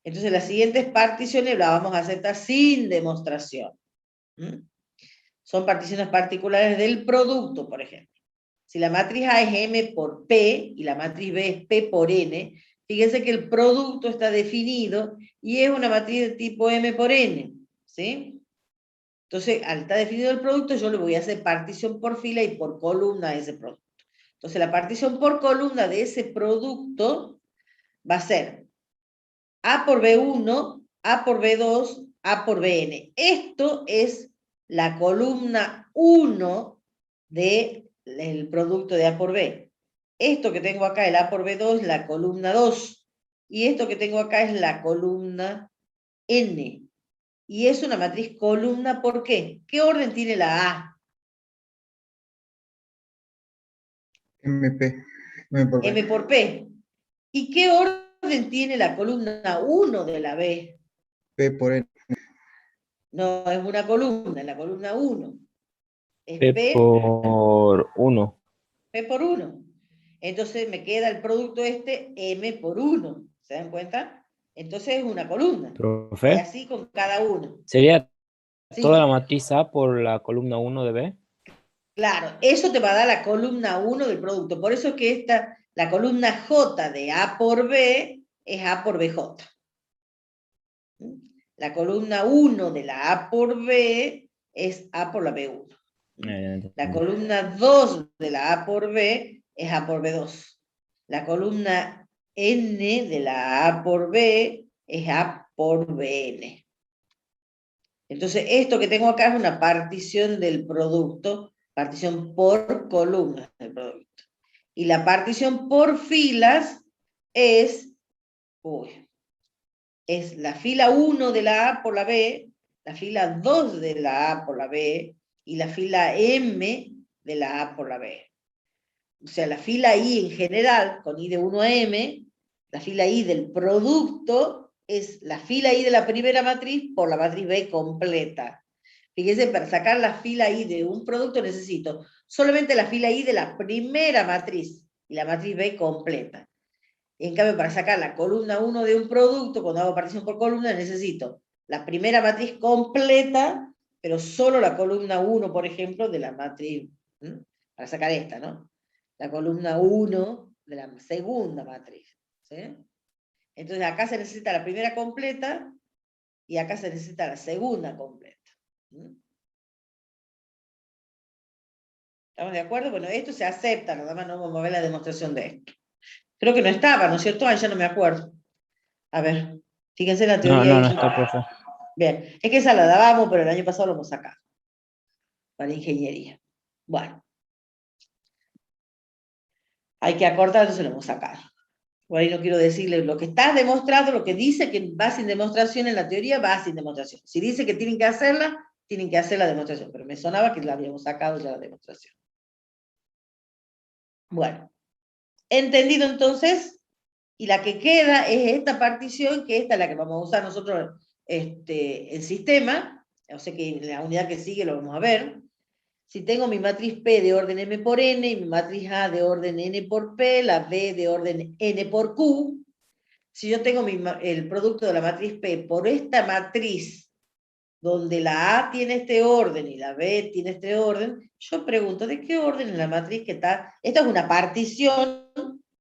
Entonces las siguientes particiones las vamos a aceptar sin demostración. Son particiones particulares del producto, por ejemplo. Si la matriz A es m por p y la matriz B es p por n, fíjense que el producto está definido y es una matriz de tipo m por n, ¿sí? Entonces, al estar definido el producto, yo le voy a hacer partición por fila y por columna a ese producto. Entonces, la partición por columna de ese producto va a ser A por B1, A por B2, A por Bn. Esto es la columna 1 del producto de A por B. Esto que tengo acá, el A por B2, es la columna 2. Y esto que tengo acá es la columna N. Y es una matriz columna, ¿por qué? ¿Qué orden tiene la A? MP. M por P. M por P. ¿Y qué orden tiene la columna 1 de la B? P por N. No, es una columna, la columna 1. Es P por 1. P por 1. Entonces me queda el producto M por 1. ¿Se dan cuenta? Entonces es una columna. Y Profe, así con cada uno. ¿sería Sí, toda la matriz A por la columna 1 de B? claro, eso te va a dar la columna 1 del producto. Por eso es que la columna J de A por B es A por BJ. La columna 1 de la A por B es A por la B1. La columna 2 de la A por B es A por B2. La columna N de la A por B es A por Bn. Entonces, esto que tengo acá es una partición del producto, partición por columnas del producto. Y la partición por filas es la fila 1 de la A por la B, la fila 2 de la A por la B, y la fila M de la A por la B. O sea, la fila I en general, con I de 1 a M, la fila I del producto es la fila I de la primera matriz por la matriz B completa. Fíjense, para sacar la fila I de un producto necesito solamente la fila I de la primera matriz, y la matriz B completa. En cambio, para sacar la columna 1 de un producto, cuando hago partición por columna, necesito la primera matriz completa, pero solo la columna 1, por ejemplo, de la matriz, para sacar esta, ¿no? La columna 1 de la segunda matriz, ¿sí? Entonces acá se necesita la primera completa, y acá se necesita la segunda completa. ¿Estamos de acuerdo? Bueno, esto se acepta, nada más no vamos a ver la demostración de esto. Creo que no estaba, ¿no es cierto? Ay, ya no me acuerdo. A ver, fíjense la teoría. No está, profe. Bien, es que esa la dábamos, pero el año pasado lo hemos sacado. Para ingeniería. Bueno. Hay que acortar, entonces lo hemos sacado. Por ahí no quiero decirles lo que está demostrado, lo que dice que va sin demostración en la teoría, va sin demostración. Si dice que tienen que hacerla, tienen que hacer la demostración. Pero me sonaba que la habíamos sacado ya la demostración. Bueno. Entendido entonces, y la que queda es esta partición, que esta es la que vamos a usar nosotros el sistema, o sea que en la unidad que sigue lo vamos a ver. Si tengo mi matriz P de orden M por N, y mi matriz A de orden N por P, la B de orden N por Q, si yo tengo el producto de la matriz P por esta matriz, donde la A tiene este orden y la B tiene este orden, yo pregunto, ¿de qué orden es la matriz que está? Esta es una partición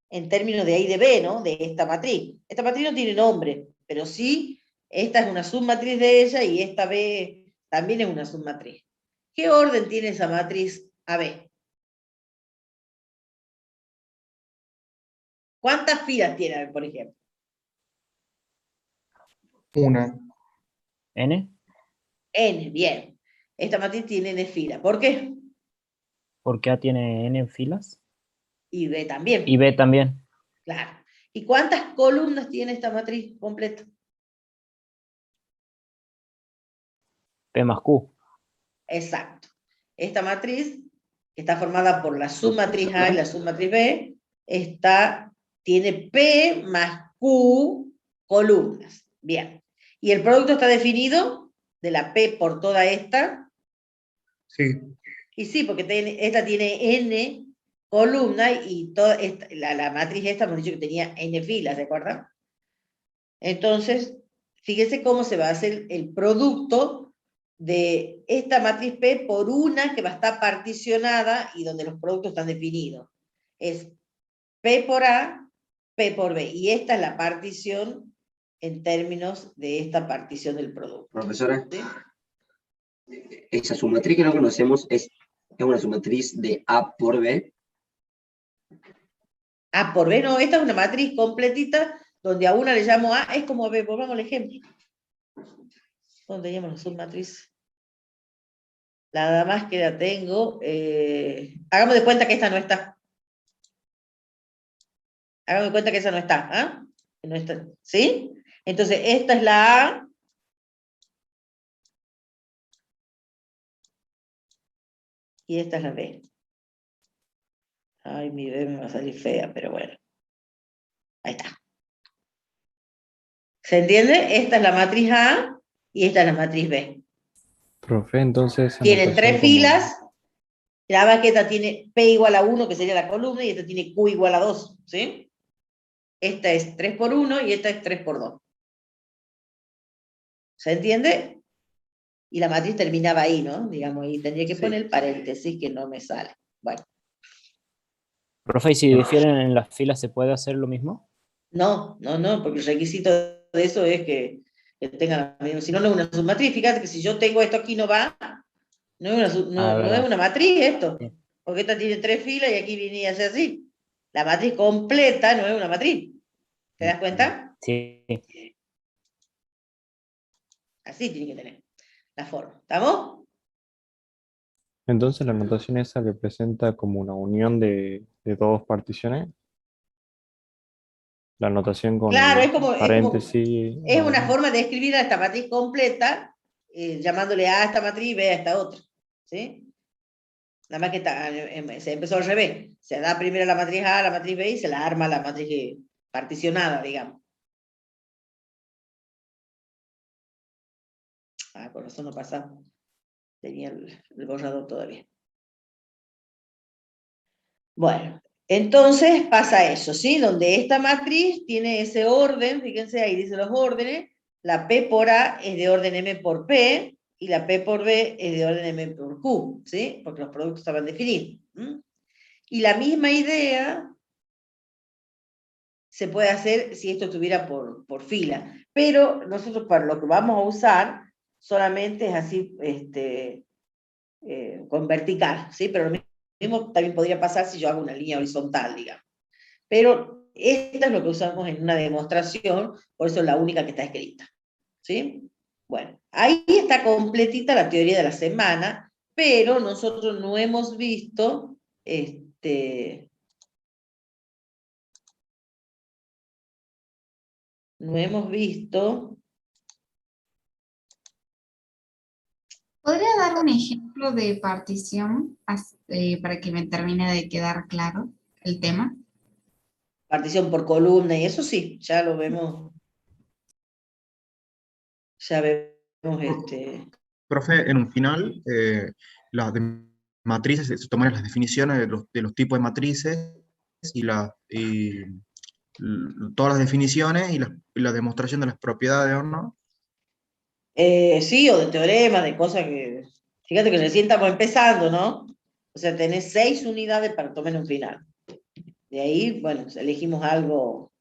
en términos de A y de B, ¿no? De esta matriz. Esta matriz no tiene nombre, pero sí, esta es una submatriz de ella y esta B también es una submatriz. ¿Qué orden tiene esa matriz AB? ¿Cuántas filas tiene, por ejemplo? Una. ¿N? N, bien. Esta matriz tiene N filas. ¿Por qué? Porque A tiene N filas. Y B también. Y B también. Claro. ¿Y cuántas columnas tiene esta matriz completa? P más Q. Exacto. Esta matriz, que está formada por la submatriz A y la submatriz B, tiene P más Q columnas. Bien. ¿Y el producto está definido de la P por toda esta? Sí. Y sí, porque esta tiene N columnas y toda la matriz esta hemos dicho que tenía N filas, ¿de acuerdo? Entonces, fíjese cómo se va a hacer el producto de esta matriz P por una que va a estar particionada y donde los productos están definidos. Es P por A, P por B. Y esta es la partición en términos de esta partición del producto. Profesora, ¿Sí? esa submatriz que no conocemos es una submatriz de A por B. A por B, no, esta es una matriz completita donde a una le llamo A, es como B, volvamos al ejemplo. ¿Dónde teníamos la submatriz? Nada más que la tengo. Hagamos de cuenta que esta no está. Hagamos de cuenta que esa no está. ¿Ah? No está. ¿Sí? Entonces, esta es la A. Y esta es la B. Ay, mi B me va a salir fea, pero bueno. Ahí está. ¿Se entiende? Esta es la matriz A y esta es la matriz B. Profe, entonces... Tienen tres filas. La baqueta tiene P igual a 1, que sería la columna, y esta tiene Q igual a 2. ¿Sí? Esta es 3 por 1 y esta es 3 por 2. ¿Se entiende? Y la matriz terminaba ahí, ¿no? Digamos, y tendría que poner el paréntesis que no me sale. Bueno. Profe, ¿y si difieren en las filas se puede hacer lo mismo? No, porque el requisito de eso es que tenga la misma. Si no, no es una submatriz. Fíjate que si yo tengo esto aquí no va, no es una matriz esto. Sí. Porque esta tiene 3 filas y aquí venía a ser así. La matriz completa no es una matriz. ¿Te das cuenta? Sí. Así tiene que tener la forma. ¿Estamos? Entonces la notación esa que presenta como una unión de dos particiones. La notación con claro, paréntesis. Es una forma de escribir a esta matriz completa, llamándole A esta matriz y B a esta otra. ¿Sí? Nada más que se empezó al revés. Se da primero la matriz A, la matriz B y se la arma la matriz particionada, digamos. Ah, por eso no pasa. tenía el borrador todavía. Bueno, entonces pasa eso, ¿sí? Donde esta matriz tiene ese orden, fíjense, ahí dice los órdenes, la P por A es de orden M por P, y la P por B es de orden M por Q, ¿sí? Porque los productos estaban definidos. Y la misma idea se puede hacer si esto estuviera por fila, pero nosotros para lo que vamos a usar solamente es así, con vertical, ¿sí? Pero lo mismo también podría pasar si yo hago una línea horizontal, digamos. Pero esta es lo que usamos en una demostración, por eso es la única que está escrita, ¿sí? Bueno, ahí está completita la teoría de la semana, pero nosotros no hemos visto, no hemos visto. ¿Podría dar un ejemplo de partición para que me termine de quedar claro el tema? Partición por columna, y eso sí, ya lo vemos. Ya vemos Profe, en un final, las matrices, se toman las definiciones de los tipos de matrices y, todas las definiciones y la demostración de las propiedades, ¿o no? Sí, o de teoremas, de cosas que... Fíjate que recién estamos empezando, ¿no? O sea, tenés 6 unidades para tomar un final. De ahí, bueno, elegimos algo...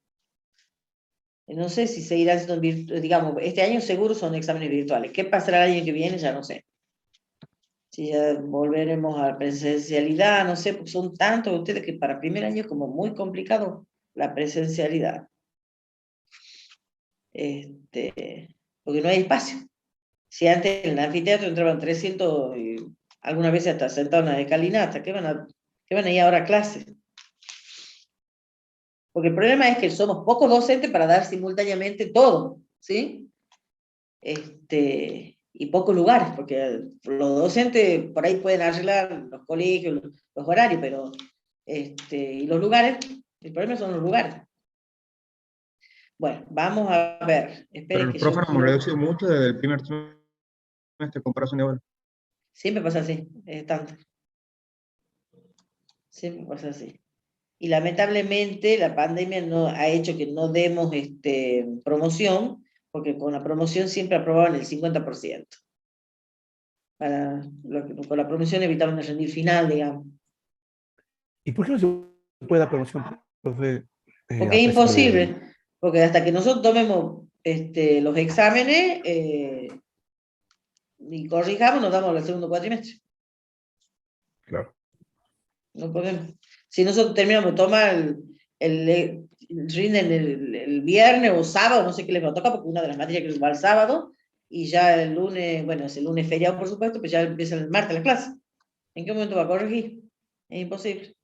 No sé si seguirán siendo digamos, este año seguro son exámenes virtuales. ¿Qué pasará el año que viene? Ya no sé. Si ya volveremos a la presencialidad, no sé, porque son tantos ustedes que para primer año es como muy complicado la presencialidad. Porque no hay espacio. Si antes en el anfiteatro entraban 300 y algunas veces hasta sentados en la escalinata, ¿qué van a ir ahora a clase? Porque el problema es que somos pocos docentes para dar simultáneamente todo, ¿sí? Y pocos lugares, porque los docentes por ahí pueden arreglar los colegios, los horarios, pero y los lugares, el problema son los lugares. Bueno, vamos a ver. Pero los profes hemos reducido mucho desde el primer trimestre en comparación de ahora. Siempre pasa así, tanto. Siempre pasa así. Y lamentablemente la pandemia no ha hecho que no demos promoción, porque con la promoción siempre aprobaban el 50%. Con la promoción evitaban el rendir final, digamos. ¿Y por qué no se puede dar promoción, profe? Porque es imposible, porque hasta que nosotros tomemos los exámenes y corrijamos, nos damos al segundo cuatrimestre. Claro. No podemos. Si nosotros terminamos de tomar rinden el viernes o sábado, no sé qué les va a tocar, porque una de las materias que va el sábado, y ya el lunes, bueno, es el lunes feriado, por supuesto, pues ya empieza el martes la clase. ¿En qué momento va a corregir? Es imposible.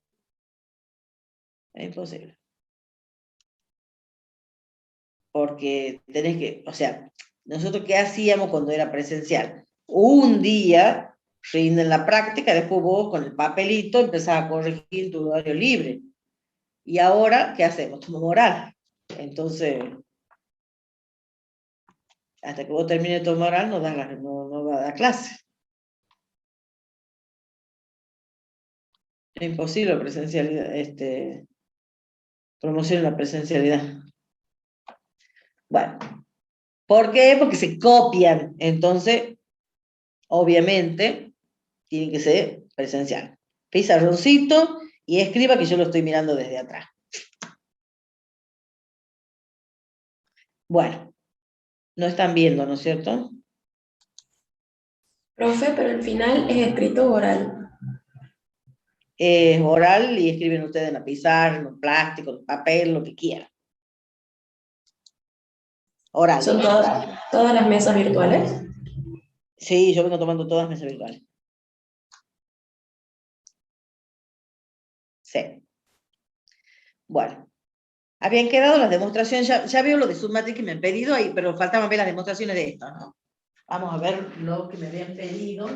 Es imposible. Porque tenés que, o sea, nosotros qué hacíamos cuando era presencial. Un día rinden la práctica, después vos con el papelito empezás a corregir tu horario libre. Y ahora, ¿qué hacemos? Tomamos oral. Entonces, hasta que vos termines de tomar oral, no va a dar clase. Es imposible la presencialidad, promoción en la presencialidad. Bueno, ¿por qué? Porque se copian. Entonces, obviamente, tiene que ser presencial. Pizarroncito y escriba que yo lo estoy mirando desde atrás. Bueno, no están viendo, ¿no es cierto? Profe, pero el final es escrito oral. Es oral y escriben ustedes en la pizarra, en un plástico, en papel, lo que quieran. Oral. ¿Son todas las mesas virtuales? Sí, yo vengo tomando todas las mesas virtuales. Sí. Bueno. Habían quedado las demostraciones, ya veo lo de Submatrix que me han pedido ahí, pero faltaban ver las demostraciones de esto, ¿no? Vamos a ver lo que me habían pedido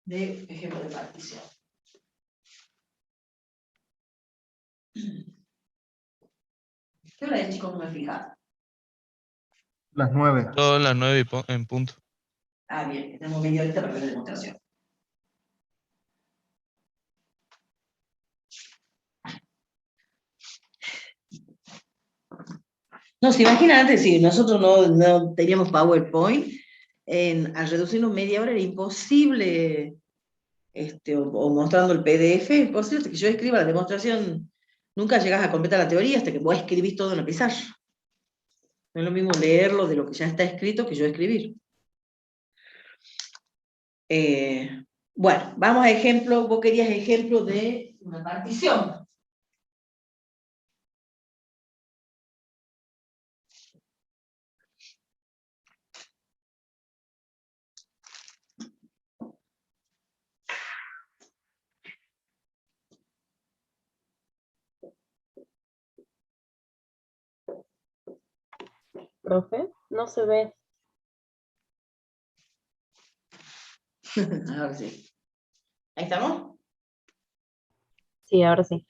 de ejemplo de partición. ¿Qué hora es, chicos? No me he fijado. Las 9. Todas las 9 en punto. Ah, bien, tenemos media horita para ver la demostración. No, se imagínate, si nosotros no teníamos PowerPoint, al reducirnos media hora era imposible, o mostrando el PDF, es imposible que yo escriba la demostración. Nunca llegas a completar la teoría hasta que vos escribís todo en la pizarra. No es lo mismo leerlo de lo que ya está escrito que yo escribir. Bueno, vamos a ejemplo, vos querías ejemplo de una partición. Profe, no se ve. Ahora sí. ¿Ahí estamos? Sí, ahora sí.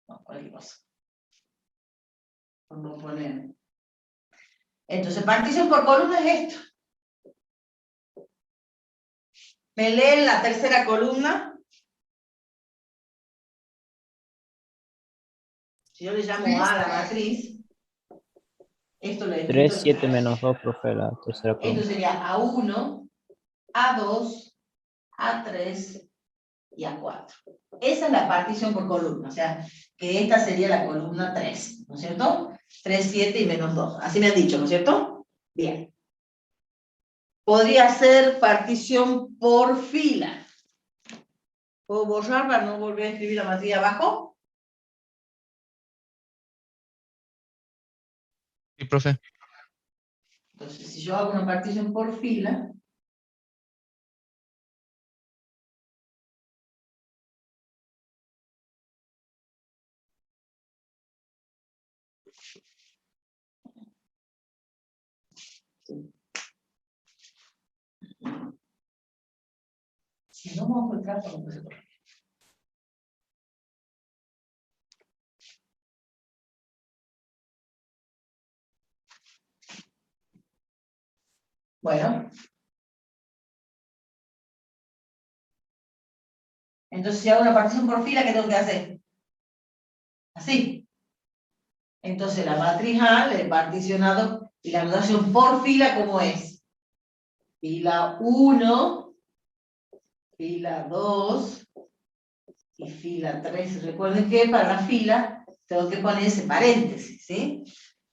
No, cualquier cosa. Por no poner. Entonces, partición por columna es esto. Me leen la tercera columna. Si yo le llamo A la matriz, esto lo he escrito. 3, 7 menos 2, profe, la tercera Esto columna. sería A1, A2, A3 y A4. Esa es la partición por columna, o sea, que esta sería la columna 3, ¿no es cierto? 3, 7 y menos 2. Así me han dicho, ¿no es cierto? Bien. Podría ser partición por fila. ¿Puedo borrar para no volver a escribir la matriz abajo? Sí, profe. Entonces, si yo hago una partición por fila, si no vamos a encontrar, no puede ser. Bueno. Entonces, si hago una partición por fila, ¿qué tengo que hacer? Así. Entonces, la matriz A le he particionado y la notación por fila, ¿cómo es? Fila 1, fila 2 y fila 3. Recuerden que para la fila tengo que poner ese paréntesis, ¿sí?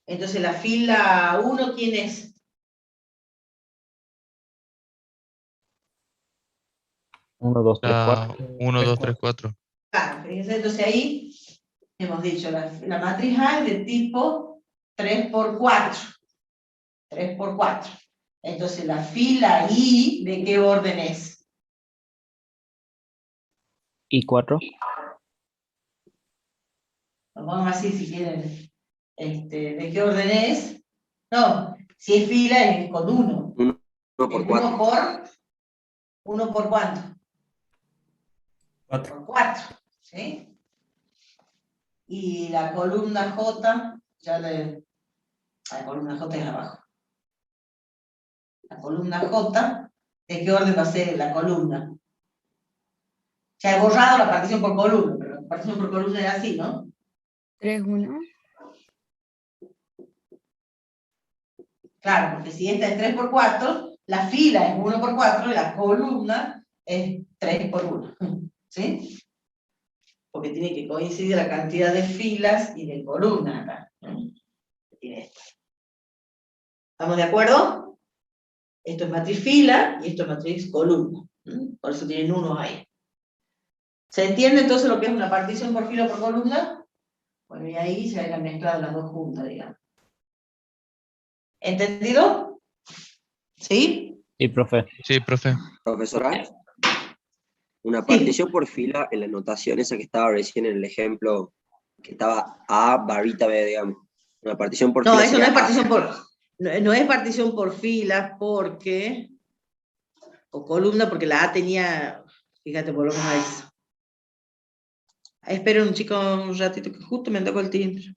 Entonces, la fila 1, ¿quién es? Uno, 2, 3, 4. 1, 2, 3, 4. Claro, fíjense, entonces ahí hemos dicho, la matriz A es de tipo 3 por 4. 3 por 4. Entonces, la fila I, ¿de qué orden es? Y 4. Lo pongo así si quieren. ¿De qué orden es? No, si es fila es con 1. 1 por 4. 1 por cuánto? 4. Por 4. ¿Sí? Y la columna J, la columna J es abajo. La columna J, ¿de qué orden va a ser la columna? Ya he borrado la partición por columna, pero la partición por columna era así, ¿no? 3, 1. Claro, porque si esta es 3 por 4, la fila es 1 por 4 y la columna es 3 por 1. ¿Sí? Porque tiene que coincidir la cantidad de filas y de columnas acá. Tiene esto. ¿Estamos de acuerdo? Esto es matriz fila y esto es matriz columna. Por eso tienen unos ahí. ¿Se entiende entonces lo que es una partición por fila o por columna? Bueno, y ahí se van mezcladas las dos juntas, digamos. ¿Entendido? ¿Sí? Sí, profe. Sí, profe. Profesora, una partición por fila en la notación esa que estaba recién en el ejemplo, que estaba A barrita B, digamos. Una partición por No, fila eso no sería es partición por... No es partición por filas porque... O columna porque la A tenía... Fíjate, por lo menos eso. Esperen un chico un ratito que justo me tocó el timbre.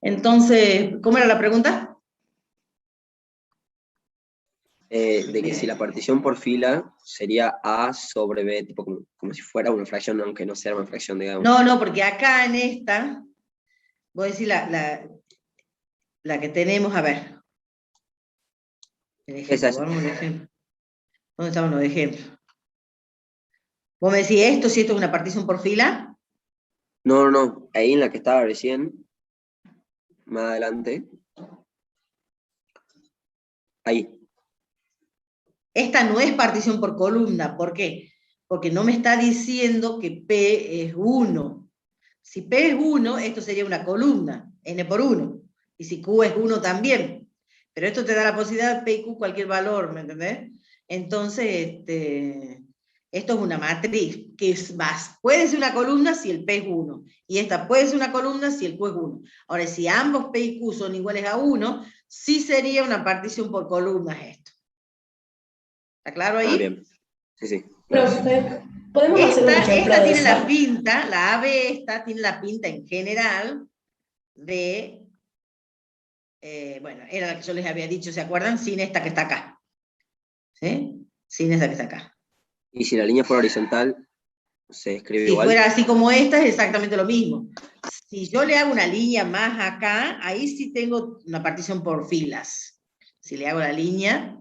Entonces, ¿cómo era la pregunta? De que si la partición por fila sería A sobre B, tipo como si fuera una fracción, aunque no sea una fracción, digamos. No, porque acá en esta, voy a decir la que tenemos, a ver. El ejemplo, Esa es. vamos al ejemplo. ¿Dónde estaban los ejemplos? ¿Vos me decís esto, si esto es una partición por fila? No, ahí en la que estaba recién, más adelante. Ahí. Esta no es partición por columna, ¿por qué? Porque no me está diciendo que P es 1. Si P es 1, esto sería una columna, N por 1. Y si Q es 1 también. Pero esto te da la posibilidad de P y Q cualquier valor, ¿me entendés? Entonces, esto es una matriz, que es más. Puede ser una columna si el P es 1. Y esta puede ser una columna si el Q es 1. Ahora, si ambos P y Q son iguales a 1, sí sería una partición por columnas esto. ¿Está claro ahí? Bien. Sí. Profe, ¿podemos hacer un ejemplo esta de tiene esa? la pinta, la AB esta tiene la pinta en general de, bueno, era la que yo les había dicho, ¿se acuerdan? Sin esta que está acá. ¿Sí? Sin esta que está acá. Y si la línea fuera horizontal, se escribe Si igual. fuera así como esta, es exactamente lo mismo. Si yo le hago una línea más acá, ahí sí tengo una partición por filas. Si le hago la línea,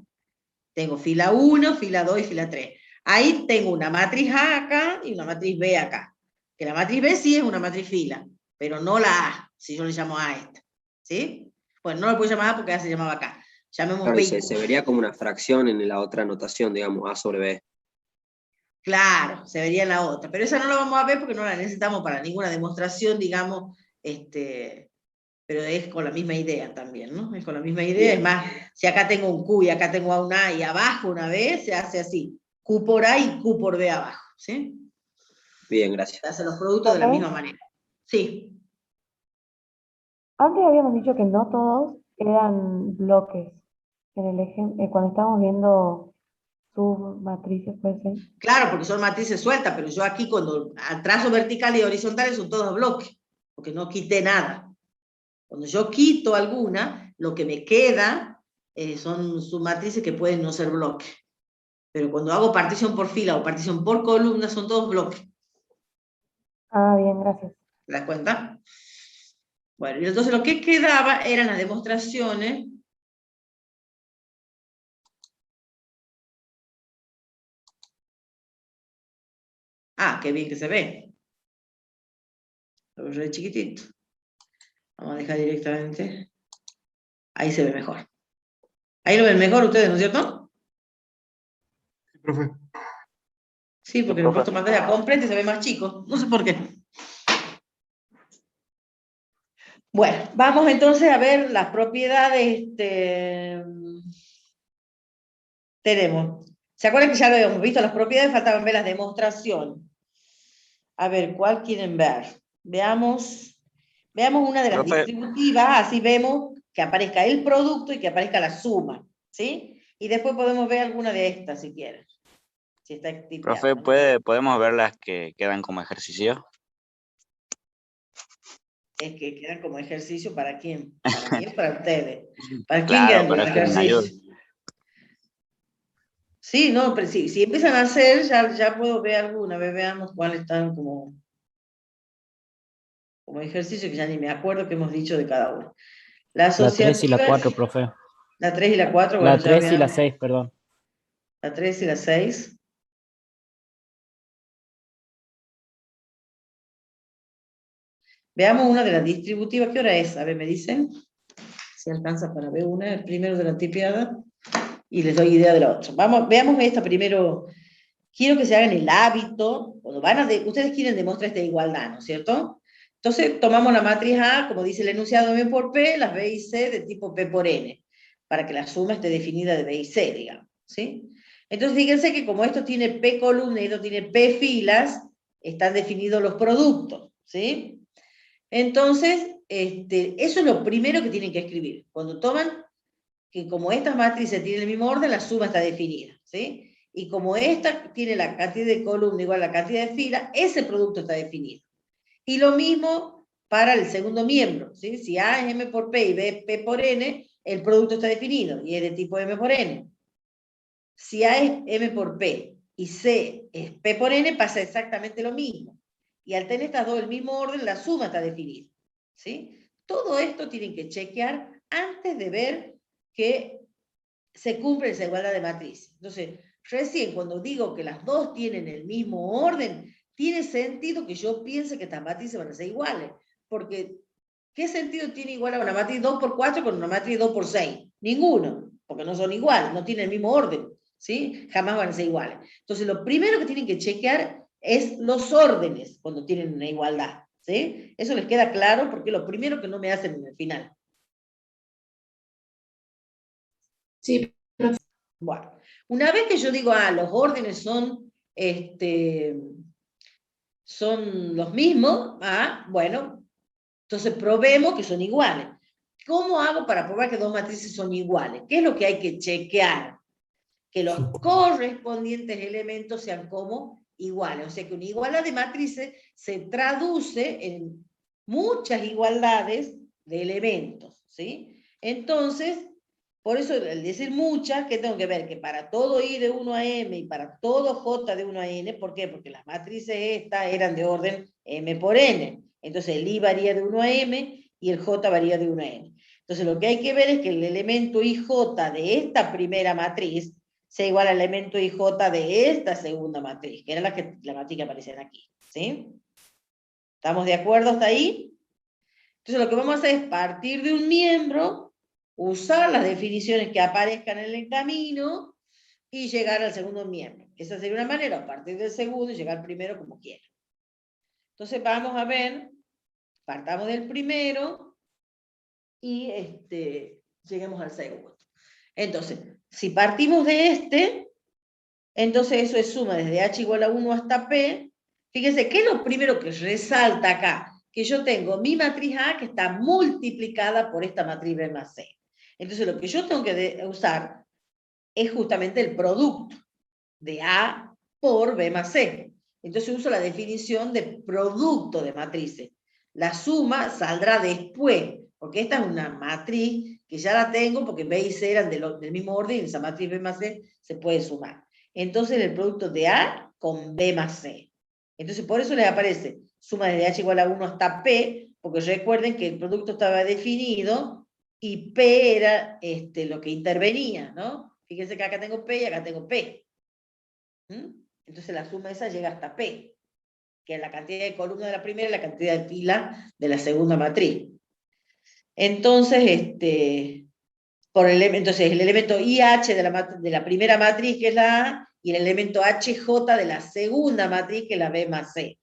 tengo fila 1, fila 2 y fila 3. Ahí tengo una matriz A acá y una matriz B acá. Que la matriz B sí es una matriz fila, pero no la A, si yo le llamo A esta. ¿Sí? Bueno, no lo puedo llamar A porque ya se llamaba acá. Llamemos Claro, P y y Q. se vería como una fracción en la otra notación, digamos, A sobre B. Claro, se vería en la otra. Pero esa no la vamos a ver porque no la necesitamos para ninguna demostración, digamos, pero es con la misma idea también, ¿no? Es con la misma idea. Bien. Es más, si acá tengo un Q y acá tengo un A y abajo una B, se hace así. Q por A y Q por B abajo, ¿sí? Bien, gracias. Se hacen los productos de la misma manera. Sí. Antes habíamos dicho que no todos eran bloques. En el ejemplo, cuando estábamos viendo submatrices, puede ser. Claro, porque son matrices sueltas, pero yo aquí cuando al trazo vertical y horizontal son todos bloques, porque no quité nada. Cuando yo quito alguna, lo que me queda son submatrices que pueden no ser bloques. Pero cuando hago partición por fila o partición por columna, son todos bloques. Ah, bien, gracias. ¿Te das cuenta? Bueno, y entonces lo que quedaba eran las demostraciones. Ah, qué bien que se ve. Lo veo re chiquitito. Vamos a dejar directamente. Ahí se ve mejor. Ahí lo ven mejor ustedes, ¿no es cierto? Sí, profe. Sí, porque me he puesto pantalla completa y se ve más chico. No sé por qué. Bueno, vamos entonces a ver las propiedades. Tenemos. ¿Se acuerdan que ya lo habíamos visto? Las propiedades, faltaban ver las demostraciones. A ver, ¿cuál quieren ver? Veamos una de las Profe. distributivas, así vemos que aparezca el producto y que aparezca la suma, ¿sí? Y después podemos ver alguna de estas, si quieren. Si está tipeada. Profe, ¿podemos ver las que quedan como ejercicio? Es que quedan como ejercicio ¿para quién? Para mí o para ustedes. ¿Para quién Claro, quedan como pero es que me ayuda. ejercicio? Sí, no, pero si empiezan a hacer, ya puedo ver alguna. Veamos cuáles están como ejercicio, que ya ni me acuerdo qué hemos dicho de cada una. La La 3 y la asociativa. 4, profe. La 3 y la 4. La Bueno, ya 3 y la veamos. 6, perdón. La 3 y la 6. Veamos una de las distributivas. ¿Qué hora es? A ver, me dicen. Si alcanza para ver una, el primero de la tipeada. Y les doy idea de la otra. Veamos esta primero. Quiero que se hagan el hábito. Cuando ustedes quieren demostrar esta igualdad, ¿no es cierto? Entonces tomamos la matriz A, como dice el enunciado M por P, las B y C de tipo P por N, para que la suma esté definida de B y C, digamos, ¿sí? Entonces fíjense que como esto tiene P columna y esto tiene P filas, están definidos los productos, ¿sí? Entonces, eso es lo primero que tienen que escribir. Cuando toman, que como estas matrices tienen el mismo orden, la suma está definida, ¿sí? Y como esta tiene la cantidad de columna igual a la cantidad de fila, ese producto está definido. Y lo mismo para el segundo miembro, ¿sí? Si A es M por P y B es P por N, el producto está definido y es de tipo M por N. Si A es M por P y C es P por N, pasa exactamente lo mismo. Y al tener estas dos el mismo orden, la suma está definida, ¿sí? Todo esto tienen que chequear antes de ver que se cumple esa igualdad de matriz. Entonces, recién cuando digo que las dos tienen el mismo orden, tiene sentido que yo piense que estas matrices van a ser iguales. Porque, ¿qué sentido tiene igual a una matriz 2 por 4 con una matriz 2 por 6? Ninguno, porque no son iguales, no tienen el mismo orden, ¿sí? Jamás van a ser iguales. Entonces, lo primero que tienen que chequear es los órdenes cuando tienen una igualdad, ¿sí? Eso les queda claro porque es lo primero que no me hacen en el final. Sí, profe. Bueno, una vez que yo digo, los órdenes son, son los mismos, bueno, entonces probemos que son iguales. ¿Cómo hago para probar que dos matrices son iguales? ¿Qué es lo que hay que chequear? Que los correspondientes elementos sean como iguales. O sea que una igualdad de matrices se traduce en muchas igualdades de elementos, ¿sí? Entonces, por eso al decir muchas, ¿qué tengo que ver? Que para todo I de 1 a M y para todo J de 1 a N, ¿por qué? Porque las matrices estas eran de orden M por N. Entonces el I varía de 1 a M y el J varía de 1 a N. Entonces lo que hay que ver es que el elemento IJ de esta primera matriz sea igual al elemento IJ de esta segunda matriz, que era la matriz que aparecía aquí, ¿sí? ¿Estamos de acuerdo hasta ahí? Entonces lo que vamos a hacer es partir de un miembro, usar las definiciones que aparezcan en el camino y llegar al segundo miembro. Esa sería una manera, a partir del segundo y llegar al primero como quiera. Entonces vamos a ver, partamos del primero y lleguemos al segundo. Entonces, si partimos de entonces eso es suma desde H igual a 1 hasta P. Fíjense, ¿qué es lo primero que resalta acá? Que yo tengo mi matriz A que está multiplicada por esta matriz B más C. Entonces lo que yo tengo que usar es justamente el producto de A por B más C. Entonces uso la definición de producto de matrices. La suma saldrá después, porque esta es una matriz que ya la tengo porque B y C eran del mismo orden y esa matriz B más C se puede sumar. Entonces el producto de A con B más C. Entonces por eso les aparece suma desde H igual a 1 hasta P, porque recuerden que el producto estaba definido y P era lo que intervenía, ¿no? Fíjense que acá tengo P y acá tengo P. Entonces la suma esa llega hasta P, que es la cantidad de columna de la primera y la cantidad de fila de la segunda matriz. Entonces, entonces el elemento IH de la primera matriz, que es la A, y el elemento HJ de la segunda matriz, que es la B más C.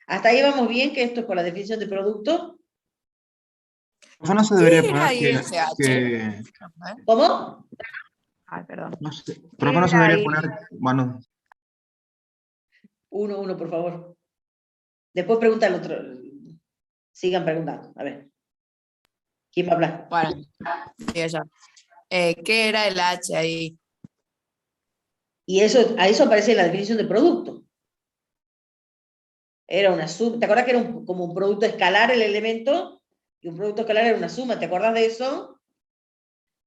¿Hasta ahí vamos bien, que esto es por la definición de producto? No se debería poner que... ¿Cómo? Ay, perdón. No sé, pero no se debería poner... Bueno. Uno, por favor. Después pregunta el otro. Sigan preguntando, a ver. ¿Quién va a hablar? Bueno, digo yo. ¿Qué era el H ahí? Y a eso aparece en la definición de producto. Era una suma. ¿Te acuerdas que era como un producto escalar el elemento? Y un producto escalar era una suma. ¿Te acuerdas de eso?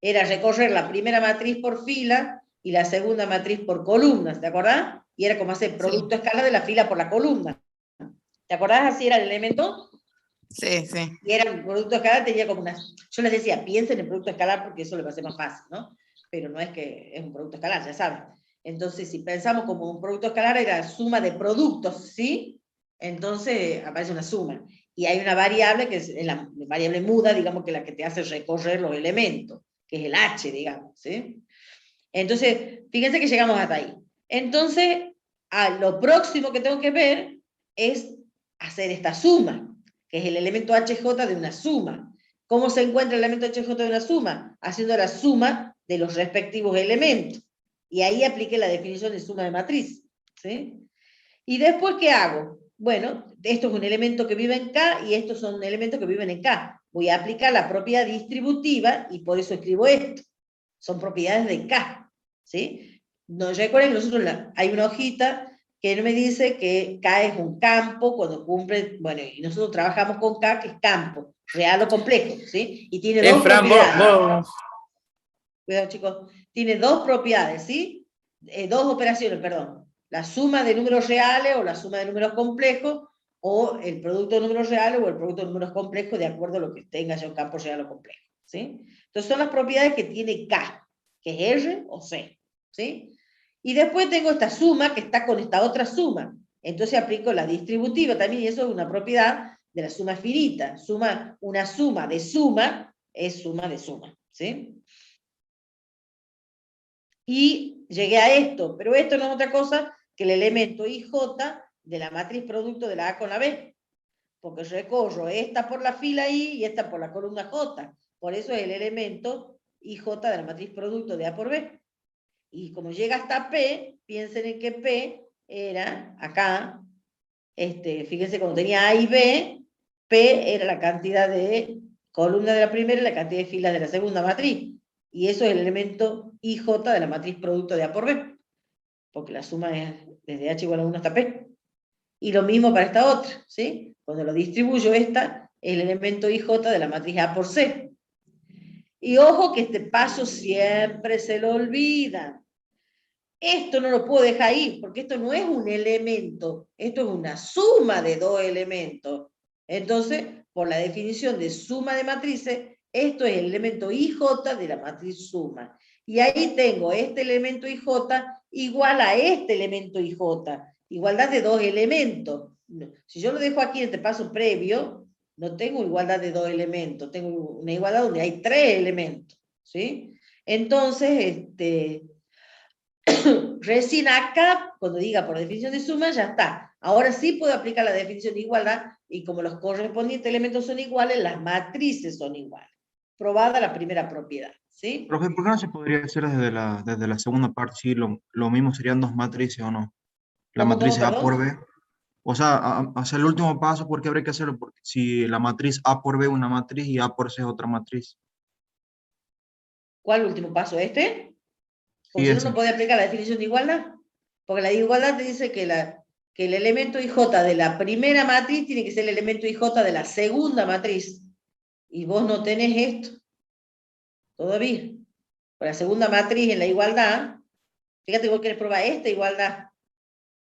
Era recorrer la primera matriz por fila y la segunda matriz por columnas. ¿Te acuerdas? Y era como hacer producto escalar de la fila por la columna. ¿Te acordás así era el elemento? Sí, sí. Y era un producto escalar, tenía como una... Yo les decía, piensen en el producto escalar porque eso les va a ser más fácil, ¿no? Pero no es que es un producto escalar, ya saben. Entonces, si pensamos como un producto escalar, era suma de productos, ¿sí? Entonces aparece una suma. Y hay una variable que es la variable muda, digamos, que es la que te hace recorrer los elementos, que es el H, digamos, ¿sí? Entonces, fíjense que llegamos hasta ahí. Entonces, lo próximo que tengo que ver es hacer esta suma, que es el elemento HJ de una suma. ¿Cómo se encuentra el elemento HJ de una suma? Haciendo la suma de los respectivos elementos. Y ahí apliqué la definición de suma de matriz, ¿sí? Y después, ¿qué hago? bueno, esto es un elemento que vive en K y estos son elementos que viven en K. Voy a aplicar la propiedad distributiva y por eso escribo esto. Son propiedades de K, ¿sí? No, recuerden que nosotros hay una hojita que me dice que K es un campo cuando cumple, bueno, y nosotros trabajamos con K, que es campo, real o complejo, ¿sí? Y tiene dos Fran, propiedades. Cuidado, chicos. Tiene dos propiedades, ¿sí? Dos operaciones, perdón. La suma de números reales o la suma de números complejos, o el producto de números reales o el producto de números complejos, de acuerdo a lo que tenga ya un campo real o complejo, ¿sí? Entonces son las propiedades que tiene K, que es R o C, ¿sí? Y después tengo esta suma que está con esta otra suma. Entonces aplico la distributiva también, y eso es una propiedad de la suma finita. Una suma de suma es suma de suma, ¿sí? Y llegué a esto, pero esto no es otra cosa que el elemento IJ de la matriz producto de la A con la B, porque recorro esta por la fila I y esta por la columna J, por eso es el elemento IJ de la matriz producto de A por B. Y como llega hasta P, piensen en que P era acá, fíjense cuando tenía A y B, P era la cantidad de columnas de la primera y la cantidad de filas de la segunda matriz. Y eso es el elemento IJ de la matriz producto de A por B, porque la suma es desde H igual a 1 hasta P. Y lo mismo para esta otra, ¿sí? Cuando lo distribuyo, esta es el elemento IJ de la matriz A por C. Y ojo que este paso siempre se lo olvidan. Esto no lo puedo dejar ir, porque esto no es un elemento, esto es una suma de dos elementos. Entonces, por la definición de suma de matrices, esto es el elemento IJ de la matriz suma. Y ahí tengo este elemento IJ igual a este elemento IJ. Igualdad de dos elementos. Si yo lo dejo aquí en este paso previo, no tengo igualdad de dos elementos, tengo una igualdad donde hay tres elementos, ¿sí? Entonces, recién acá, cuando diga por definición de suma, ya está. Ahora sí puedo aplicar la definición de igualdad, y como los correspondientes elementos son iguales, las matrices son iguales. Probada la primera propiedad, ¿sí? Profe, ¿por qué no se podría hacer desde la segunda parte? Sí, lo mismo serían dos matrices o no. La ¿Cómo, matriz A por perdón? B. O sea, hacia el último paso, ¿por qué habría que hacerlo? Porque si la matriz A por B es una matriz y A por C es otra matriz. ¿Cuál último paso? ¿Este? Porque Sí, si no, ese. no podía aplicar la definición de igualdad. Porque la igualdad te dice que el elemento IJ de la primera matriz tiene que ser el elemento IJ de la segunda matriz. Y vos no tenés esto todavía. Por la segunda matriz en la igualdad, fíjate, vos querés probar esta igualdad.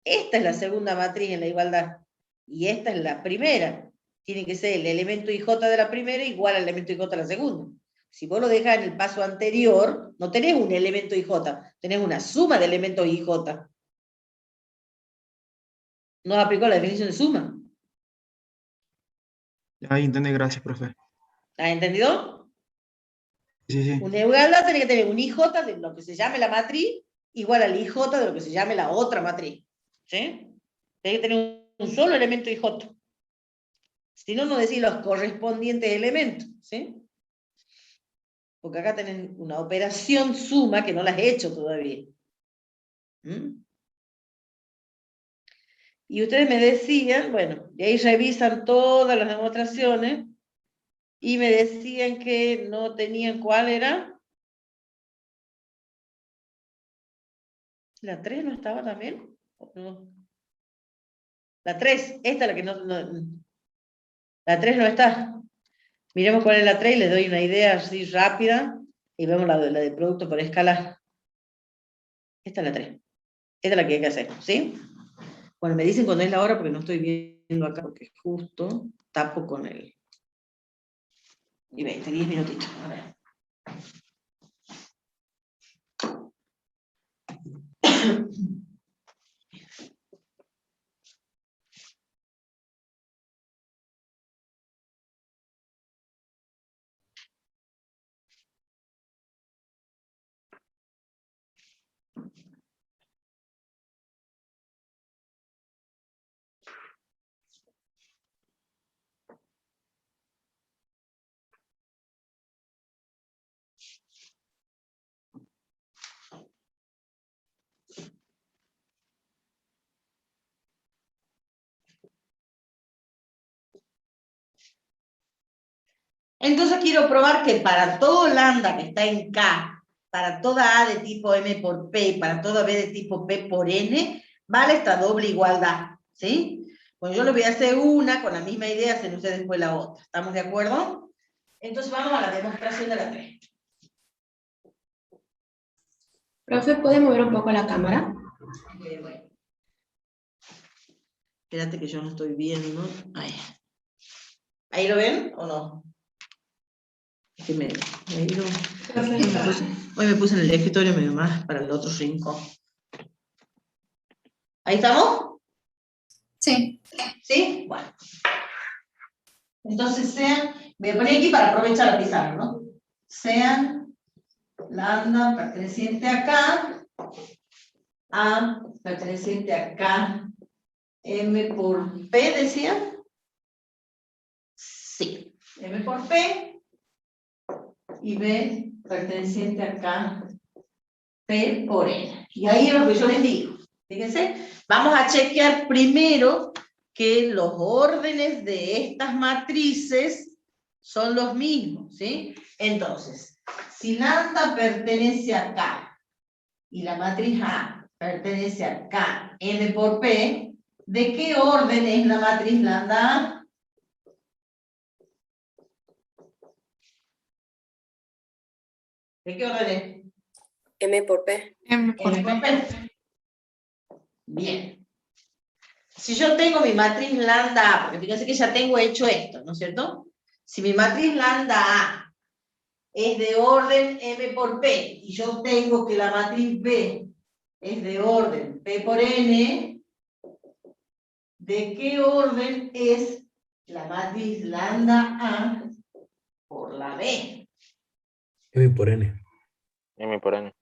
Esta es la segunda matriz en la igualdad. Y esta es la primera. Tiene que ser el elemento IJ de la primera igual al elemento IJ de la segunda. Si vos lo dejas en el paso anterior, no tenés un elemento IJ, tenés una suma de elementos IJ. No aplicó la definición de suma. Ahí entendí, gracias, profe. ¿Has entendido? Sí, sí. Una igualdad tiene que tener un IJ de lo que se llame la matriz igual al IJ de lo que se llame la otra matriz. ¿Sí? Tiene que tener un solo elemento IJ. Si no, no decís los correspondientes elementos. ¿Sí? Porque acá tienen una operación suma que no la he hecho todavía. ¿Mm? Y ustedes me decían, bueno, y ahí revisan todas las demostraciones, y me decían que no tenían, ¿cuál era? ¿La 3 no estaba también? No. La 3, esta es la que la 3 no está. Miremos cuál es la 3 y les doy una idea así rápida, y vemos la de producto por escala. Esta es la 3. Esta es la que hay que hacer, ¿sí? Bueno, me dicen cuando es la hora porque no estoy viendo acá, porque justo tapo con el... Y 20, 10 minutitos. A ver. Entonces quiero probar que para todo lambda que está en K, para toda A de tipo M por P, y para toda B de tipo P por N, vale esta doble igualdad, ¿sí? Bueno, yo lo voy a hacer una, con la misma idea, hacen ustedes después la otra. ¿Estamos de acuerdo? Entonces vamos a la demostración de la 3. Profe, ¿puede mover un poco la cámara? Bueno. Espérate que yo no estoy viendo. Ahí. ¿Ahí lo ven o no? Es que hoy me puse en el escritorio medio más para el otro rincón. ¿Ahí estamos? Sí. ¿Sí? Bueno. Entonces sean, voy a poner aquí para aprovechar la pizarra, ¿no? Sean lambda perteneciente a A perteneciente a K, M por P, ¿decía? Sí. M por P y B perteneciente a K, P por N. Y ahí es lo que yo les digo. Fíjense, vamos a chequear primero que los órdenes de estas matrices son los mismos, ¿sí? Entonces, si lambda pertenece a K y la matriz A pertenece a K, M por P, ¿de qué orden es la matriz lambda A? ¿De qué orden es? M por P. M por P. Bien. Si yo tengo mi matriz lambda A, porque fíjense que ya tengo hecho esto, ¿no es cierto? Si mi matriz lambda A es de orden M por P, y yo tengo que la matriz B es de orden P por N, ¿de qué orden es la matriz lambda A por la B? M por N. M por N.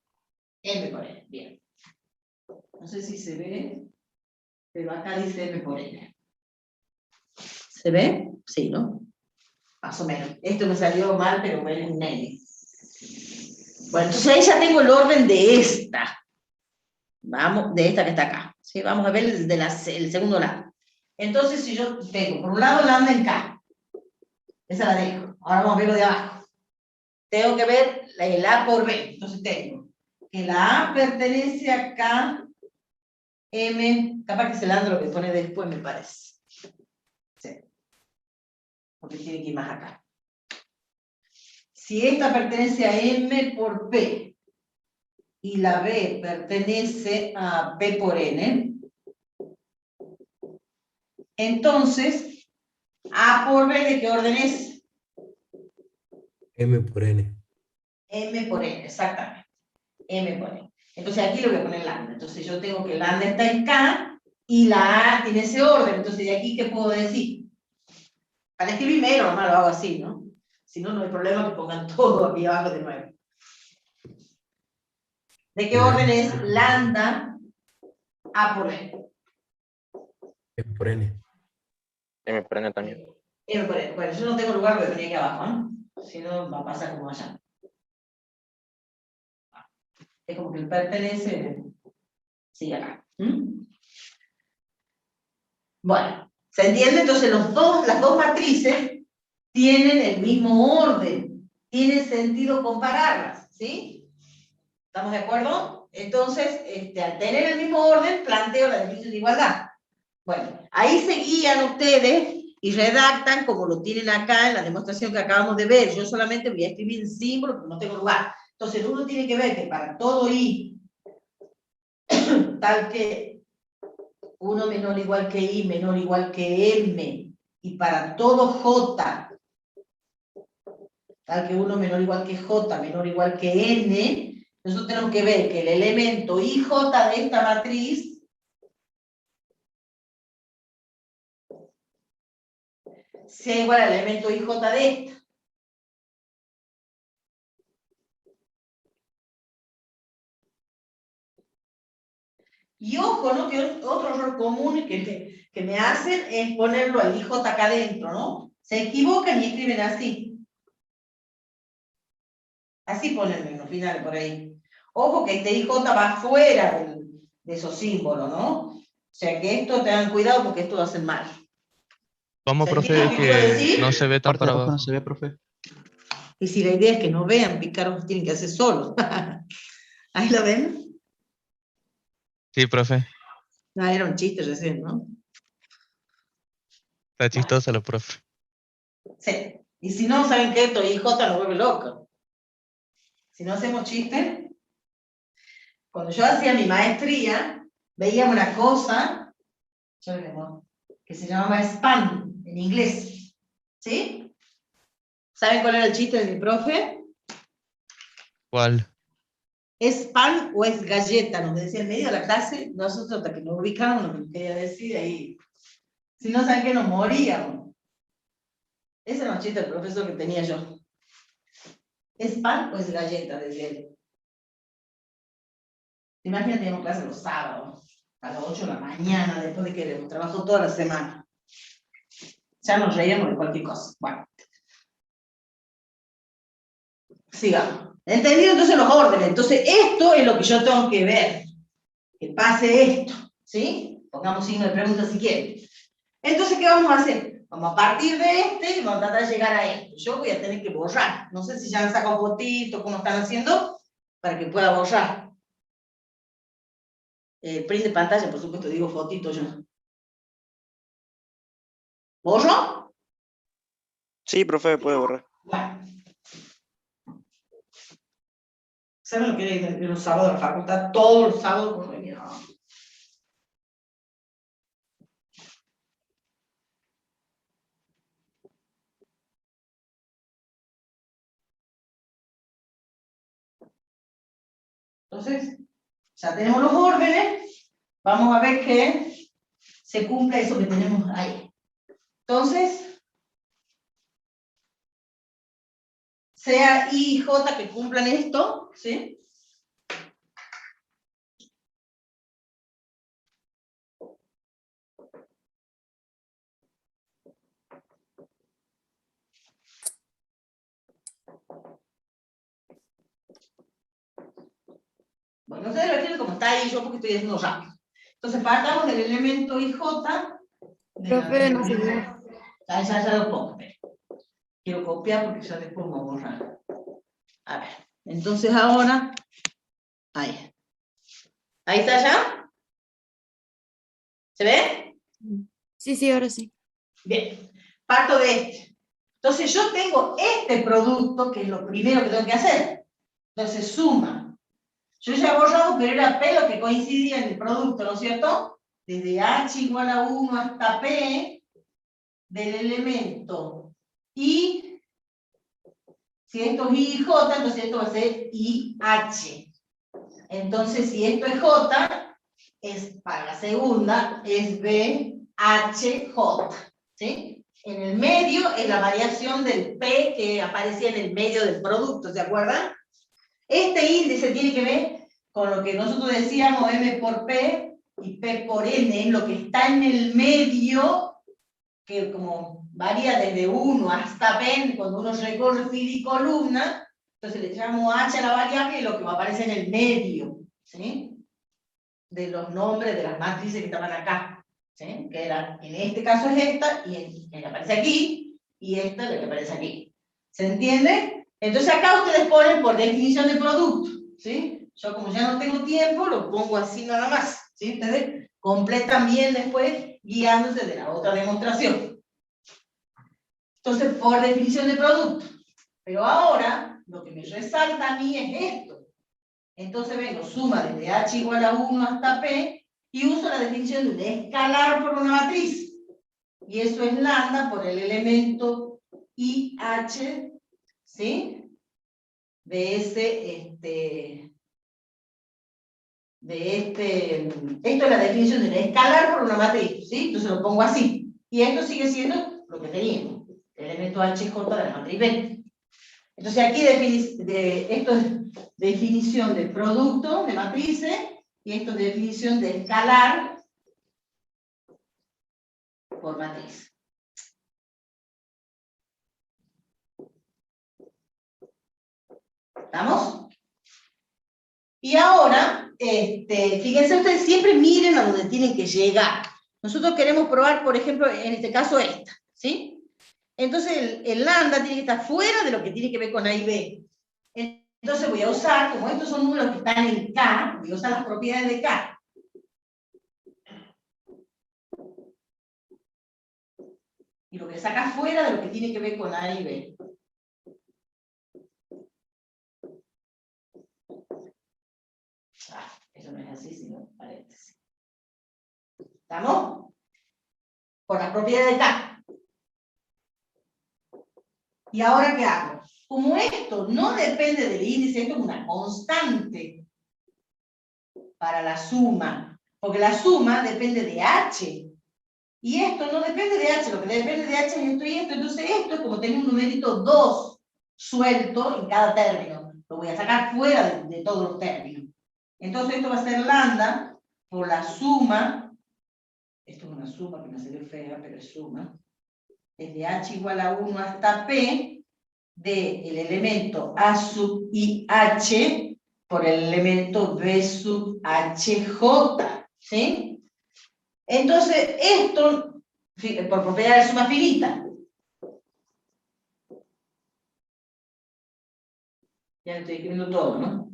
M por N, bien. No sé si se ve, pero acá dice M por N. ¿Se ve? Sí, ¿no? Más o menos. Esto me salió mal, pero bueno, un N. Bueno, entonces ahí ya tengo el orden de esta. Vamos, de esta que está acá. ¿Sí? Vamos a ver el segundo lado. Entonces, si yo tengo, por un lado, lambda en K. Esa la dejo. Ahora vamos a ver lo de abajo. Tengo que ver el A por B. Entonces tengo que la A pertenece a K, M, capaz que es el ando lo que pone después, me parece. Sí. Porque tiene que ir más acá. Si esta pertenece a M por P y la B pertenece a P por N, entonces, A por B, ¿de qué orden es? M por N. M por N, exactamente. M por N. Entonces aquí le voy a poner lambda. Entonces yo tengo que lambda está en K y la A tiene ese orden. Entonces de aquí, ¿qué puedo decir? Para escribir menos, nomás lo hago así, ¿no? Si no, no hay problema que pongan todo aquí abajo de nuevo. ¿De qué orden es lambda A por N? M por N. M por N también. M por N. Bueno, yo no tengo lugar porque venía aquí abajo, ¿no? Si no, va a pasar como allá. Es como que el pertenece, sigue acá. Bueno, ¿se entiende? Entonces las dos matrices tienen el mismo orden. Tiene sentido compararlas, ¿sí? ¿Estamos de acuerdo? Entonces, al tener el mismo orden, planteo la definición de igualdad. Bueno, ahí se guían ustedes y redactan como lo tienen acá en la demostración que acabamos de ver. Yo solamente voy a escribir el símbolo porque no tengo lugar. Entonces, uno tiene que ver que para todo I, tal que 1 menor o igual que I menor o igual que M, y para todo J, tal que 1 menor o igual que J menor o igual que N, nosotros tenemos que ver que el elemento IJ de esta matriz sea igual al elemento IJ de esta. Y ojo, ¿no? Que otro error común que me hacen es ponerlo al IJ acá adentro, ¿no? Se equivocan y escriben así. Así ponen en los finales por ahí. Ojo que este IJ va fuera de esos símbolos, ¿no? O sea que esto tengan cuidado porque esto lo hacen mal. Vamos, profe, ¿Qué quiero que decir? no se ve tan Parte para de abajo abajo. no se ve, profe. Y si la idea es que no vean picar, tienen que hacer solos. ¿Ahí lo ven? Sí, profe. Ah, era un chiste recién, ¿no? Está chistosa la profe. Sí. Y si no, ¿saben qué? Esto IJ nos vuelve loco. Si no hacemos chistes. Cuando yo hacía mi maestría, veíamos una cosa, que se llamaba spam, en inglés. ¿Sí? ¿Saben cuál era el chiste de mi profe? ¿Cuál? ¿Es pan o es galleta? Nos decía en medio de la clase, nosotros hasta que nos ubicamos lo que nos quería decir ahí. Si no saben que nos moríamos. Ese era un chiste del profesor que tenía yo. ¿Es pan o es galleta? Decía él. Imagínate, teníamos clase los sábados, a las 8 de la mañana, después de que trabajó toda la semana. Ya nos reíamos de cualquier cosa. Bueno. Sigamos. ¿Entendido entonces los órdenes? Entonces, esto es lo que yo tengo que ver. Que pase esto. ¿Sí? Pongamos signo de pregunta si quieren. Entonces, ¿qué vamos a hacer? Vamos a partir de este y vamos a tratar de llegar a esto. Yo voy a tener que borrar. No sé si ya han sacado un fotito, cómo están haciendo, para que pueda borrar. Print de pantalla, por supuesto, digo fotito yo. ¿Borro? Sí, profe, puede borrar. Bueno. ¿Saben lo que es los sábados de la facultad? Todos los sábados por venir. Entonces, ya tenemos los órdenes. Vamos a ver que se cumpla eso que tenemos ahí. Entonces, sea I y J que cumplan esto, ¿sí? Bueno, ustedes lo entienden como está ahí, yo porque estoy haciendo rápido. Entonces, partamos del elemento IJ. Profe, no sé. Ya lo pongo. Quiero copiar porque ya después vamos a borrar. A ver, entonces ahora, ahí. ¿Ahí está ya? ¿Se ve? Sí, ahora sí. Bien, parto de este. Entonces yo tengo este producto, que es lo primero que tengo que hacer. Entonces suma. Yo ya he borrado, pero era P lo que coincidía en el producto, ¿no es cierto? Desde H igual a 1 hasta P del elemento I. Si esto es I y J, entonces esto va a ser IH. Entonces, si esto es J, es para la segunda, es BHJ. ¿Sí? En el medio es la variación del P que aparecía en el medio del producto, ¿se acuerdan? Este índice tiene que ver con lo que nosotros decíamos M por P y P por N, es lo que está en el medio, que como varía desde 1 hasta P, cuando uno recorre fila y columna, entonces le llamo H a la variable y lo que va a aparecer en el medio, ¿sí? De los nombres de las matrices que estaban acá, ¿sí? Que era, en este caso es esta, y la que aparece aquí, y esta es la que aparece aquí. ¿Se entiende? Entonces acá ustedes ponen por definición de producto, ¿sí? Yo como ya no tengo tiempo, lo pongo así nada más, ¿sí? Ustedes completan bien después, guiándose de la otra demostración. Entonces, por definición de producto. Pero ahora, lo que me resalta a mí es esto. Entonces vengo, suma desde H igual a 1 hasta P, y uso la definición de un escalar por una matriz. Y eso es lambda por el elemento IH, ¿sí? Esto es la definición de un escalar por una matriz, ¿sí? Entonces lo pongo así. Y esto sigue siendo lo que teníamos, el elemento HJ de la matriz B. Entonces aquí esto es definición de producto de matrices, y esto es definición de escalar por matriz. ¿Estamos? Y ahora, fíjense ustedes, siempre miren a donde tienen que llegar. Nosotros queremos probar, por ejemplo, en este caso esta, ¿sí? Entonces el lambda tiene que estar fuera de lo que tiene que ver con A y B. Entonces voy a usar, como estos son números que están en K, voy a usar las propiedades de K. Y lo que saca fuera de lo que tiene que ver con A y B. Eso no es así, sino paréntesis. ¿Estamos? Por las propiedades de K. ¿Y ahora qué hago? Como esto no depende del índice, esto es una constante para la suma, porque la suma depende de H. Y esto no depende de H, lo que depende de H es esto y esto. Entonces esto es como tener un numerito 2 suelto en cada término. Lo voy a sacar fuera de todos los términos. Entonces esto va a ser lambda por la suma. Esto es una suma que me salió fea, pero es suma. Es de H igual a 1 hasta P del elemento A sub IH por el elemento B sub HJ. ¿Sí? Entonces, esto, por propiedad de suma finita. Ya le estoy escribiendo todo, ¿no?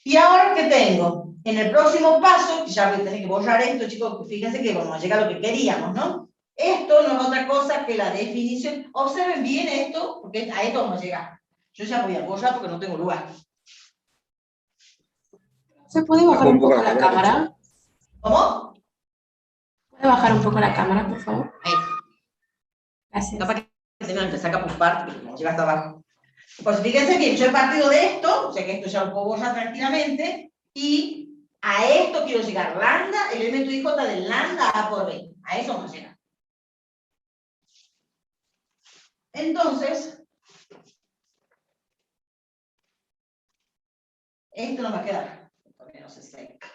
Y ahora, ¿qué tengo? En el próximo paso, ya voy a tener que borrar esto, chicos, fíjense que vamos a llegar a lo que queríamos, ¿no? Esto no es otra cosa que la definición. Observen bien esto, porque a esto vamos a llegar. Yo ya voy a borrar porque no tengo lugar. ¿Se puede bajar un poco la cámara? ¿Cómo? ¿Puede bajar un poco la cámara, por favor? Ahí. Gracias. Capaz que tengan que sacar por parte, porque como llega hasta abajo. Pues fíjense bien, yo he partido de esto, o sea que esto ya lo puedo borrar tranquilamente, y a esto quiero llegar. Lambda, el elemento IJ del lambda A por B. A eso vamos a llegar. Entonces, esto nos va a quedar. Porque no se seca.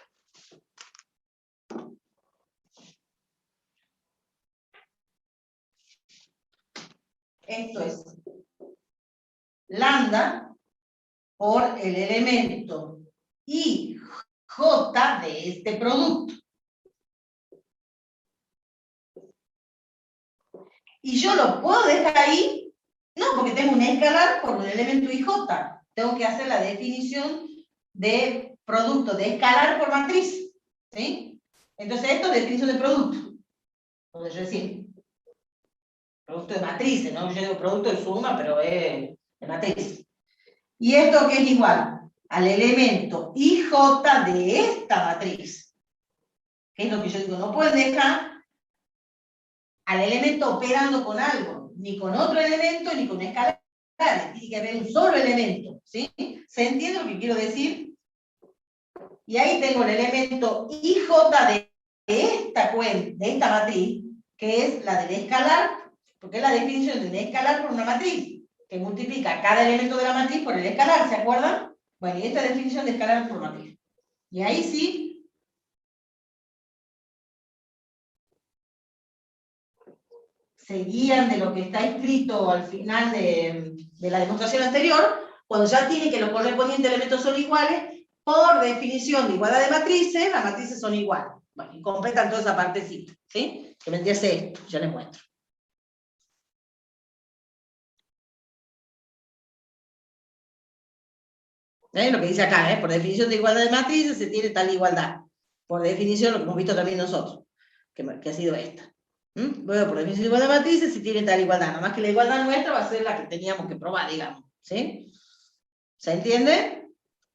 Esto es lambda por el elemento IJ de este producto. Y yo lo puedo dejar ahí, no, porque tengo un escalar por el elemento IJ. Tengo que hacer la definición de producto de escalar por matriz. ¿Sí? Entonces esto es definición de producto. Entonces yo decir, producto de matrices, ¿no? Yo digo producto de suma, pero es de matriz. Y esto que es igual al elemento IJ de esta matriz. Que es lo que yo digo, no pueden dejar al elemento operando con algo, ni con otro elemento, ni con escalar. Tiene que haber un solo elemento. ¿Sí? ¿Se entiende lo que quiero decir? Y ahí tengo el elemento IJ de esta matriz, que es la del escalar, porque es la definición del escalar por una matriz, que multiplica cada elemento de la matriz por el escalar, ¿se acuerdan? Bueno, y esta definición de escalar por matriz. Y ahí sí, se guían de lo que está escrito al final de la demostración anterior, cuando ya tienen que los correspondientes elementos son iguales, por definición de igualdad de matrices, las matrices son iguales. Bueno, y completan toda esa partecita, ¿sí? Que vendría a ser esto, ya les muestro. Lo que dice acá, por definición de igualdad de matrices se tiene tal igualdad. Por definición, lo que hemos visto también nosotros, que ha sido esta. Bueno, por definición de igualdad de matrices se tiene tal igualdad. Nada más que la igualdad nuestra va a ser la que teníamos que probar, digamos. ¿Sí? ¿Se entiende?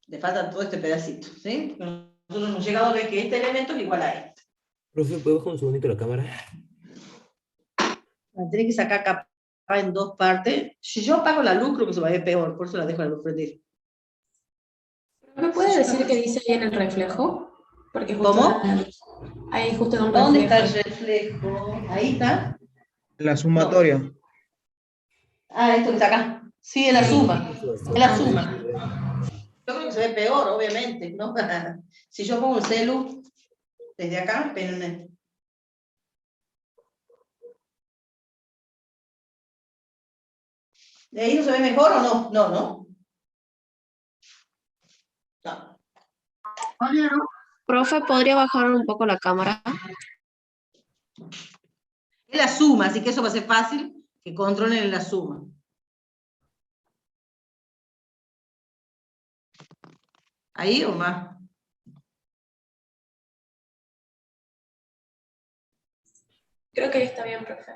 Le falta todo este pedacito. ¿Sí? Nosotros hemos llegado a ver que este elemento es igual a este. Profe, ¿puedo bajar un segundito la cámara? Tendré que sacar capa en dos partes. Si yo apago la luz, creo que se va a ver peor, por eso la dejo la luz prendida. ¿Me puede decir qué dice ahí en el reflejo? Porque justo ¿Cómo? Ahí justo en un ¿Dónde reflejo. está el reflejo? Ahí está. La sumatoria. No. Ah, esto que está acá. Sí, es la suma. Es la suma. Yo creo que se ve peor, obviamente, ¿no? Si yo pongo el celu desde acá, espérenme. ¿De ahí no se ve mejor o no? No, ¿no? No. Profe, ¿podría bajar un poco la cámara? Es la suma, así que eso va a ser fácil que controlen la suma. ¿Ahí o más? Creo que ahí está bien, profe.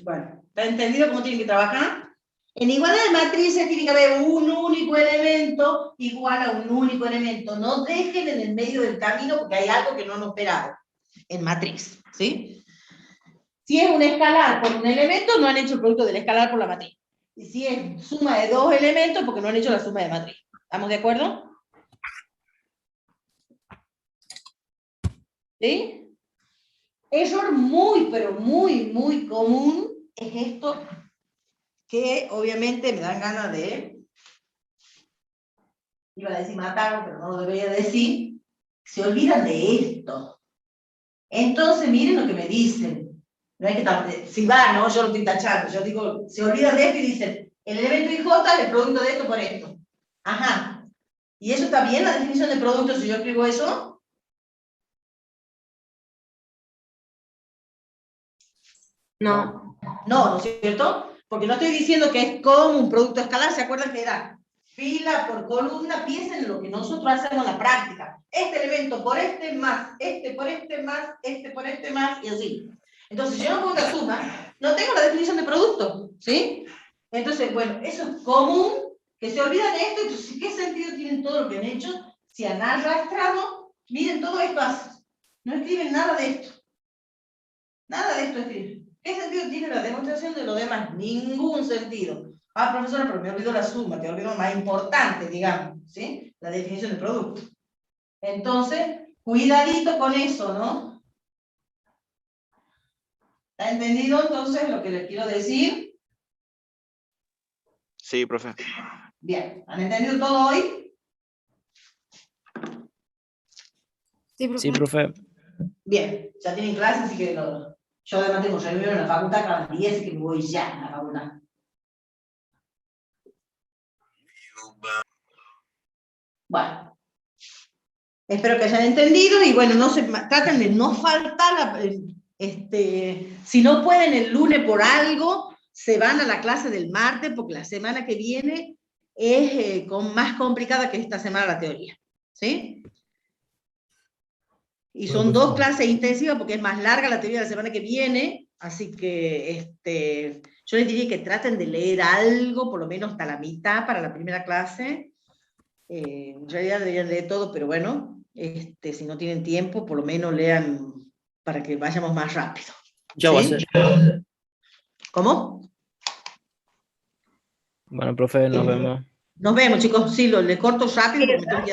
Bueno, ¿está entendido cómo tienen que trabajar? En igualdad de matrices tiene que haber un único elemento igual a un único elemento. No dejen en el medio del camino porque hay algo que no han operado en matriz, ¿sí? Si es un escalar por un elemento, no han hecho el producto del escalar por la matriz. Y si es suma de dos elementos, porque no han hecho la suma de matriz. ¿Estamos de acuerdo? ¿Sí? Error muy, pero muy, muy común es esto que obviamente me dan ganas de, iba a decir matarlo, pero no lo debería decir, se olvidan de esto. Entonces miren lo que me dicen. No hay que si va, no, yo lo estoy tachando, yo digo, se olvidan de esto y dicen, el elemento IJ es el producto de esto por esto. Ajá. ¿Y eso está bien, la definición de producto, si yo escribo eso? No. No, ¿no es cierto? Porque no estoy diciendo que es como un producto escalar, ¿se acuerdan que era fila por columna? Piensen en lo que nosotros hacemos en la práctica. Este elemento por este más, este por este más, este por este más, y así. Entonces, si yo no pongo una suma, no tengo la definición de producto, ¿sí? Entonces, bueno, eso es común, que se olvidan de esto. Entonces, ¿qué sentido tienen todo lo que han hecho? Si han arrastrado, miren todo esto así. No escriben nada de esto. Nada de esto escriben. ¿Qué sentido tiene la demostración de lo demás? Ningún sentido. Ah, profesora, pero me olvidó la suma, te olvidó lo más importante, digamos, ¿sí? La definición del producto. Entonces, cuidadito con eso, ¿no? ¿Está entendido entonces lo que les quiero decir? Sí, profe. Bien, ¿han entendido todo hoy? Sí, profe. Bien, ya tienen clase, así que yo además tengo reunión en la facultad a las 10, así que me voy ya a la facultad. Bueno, espero que hayan entendido y bueno, traten de no faltar, si no pueden el lunes por algo, se van a la clase del martes porque la semana que viene es más complicada que esta semana la teoría, ¿sí? Y son dos clases intensivas porque es más larga la teoría de la semana que viene, así que yo les diría que traten de leer algo, por lo menos hasta la mitad para la primera clase. En realidad deberían leer todo, pero bueno, si no tienen tiempo, por lo menos lean para que vayamos más rápido. Ya va a ¿Sí? ser. ¿Cómo? Bueno, profe, nos vemos. Nos vemos, chicos. Sí, le corto rápido porque me tengo que ir a la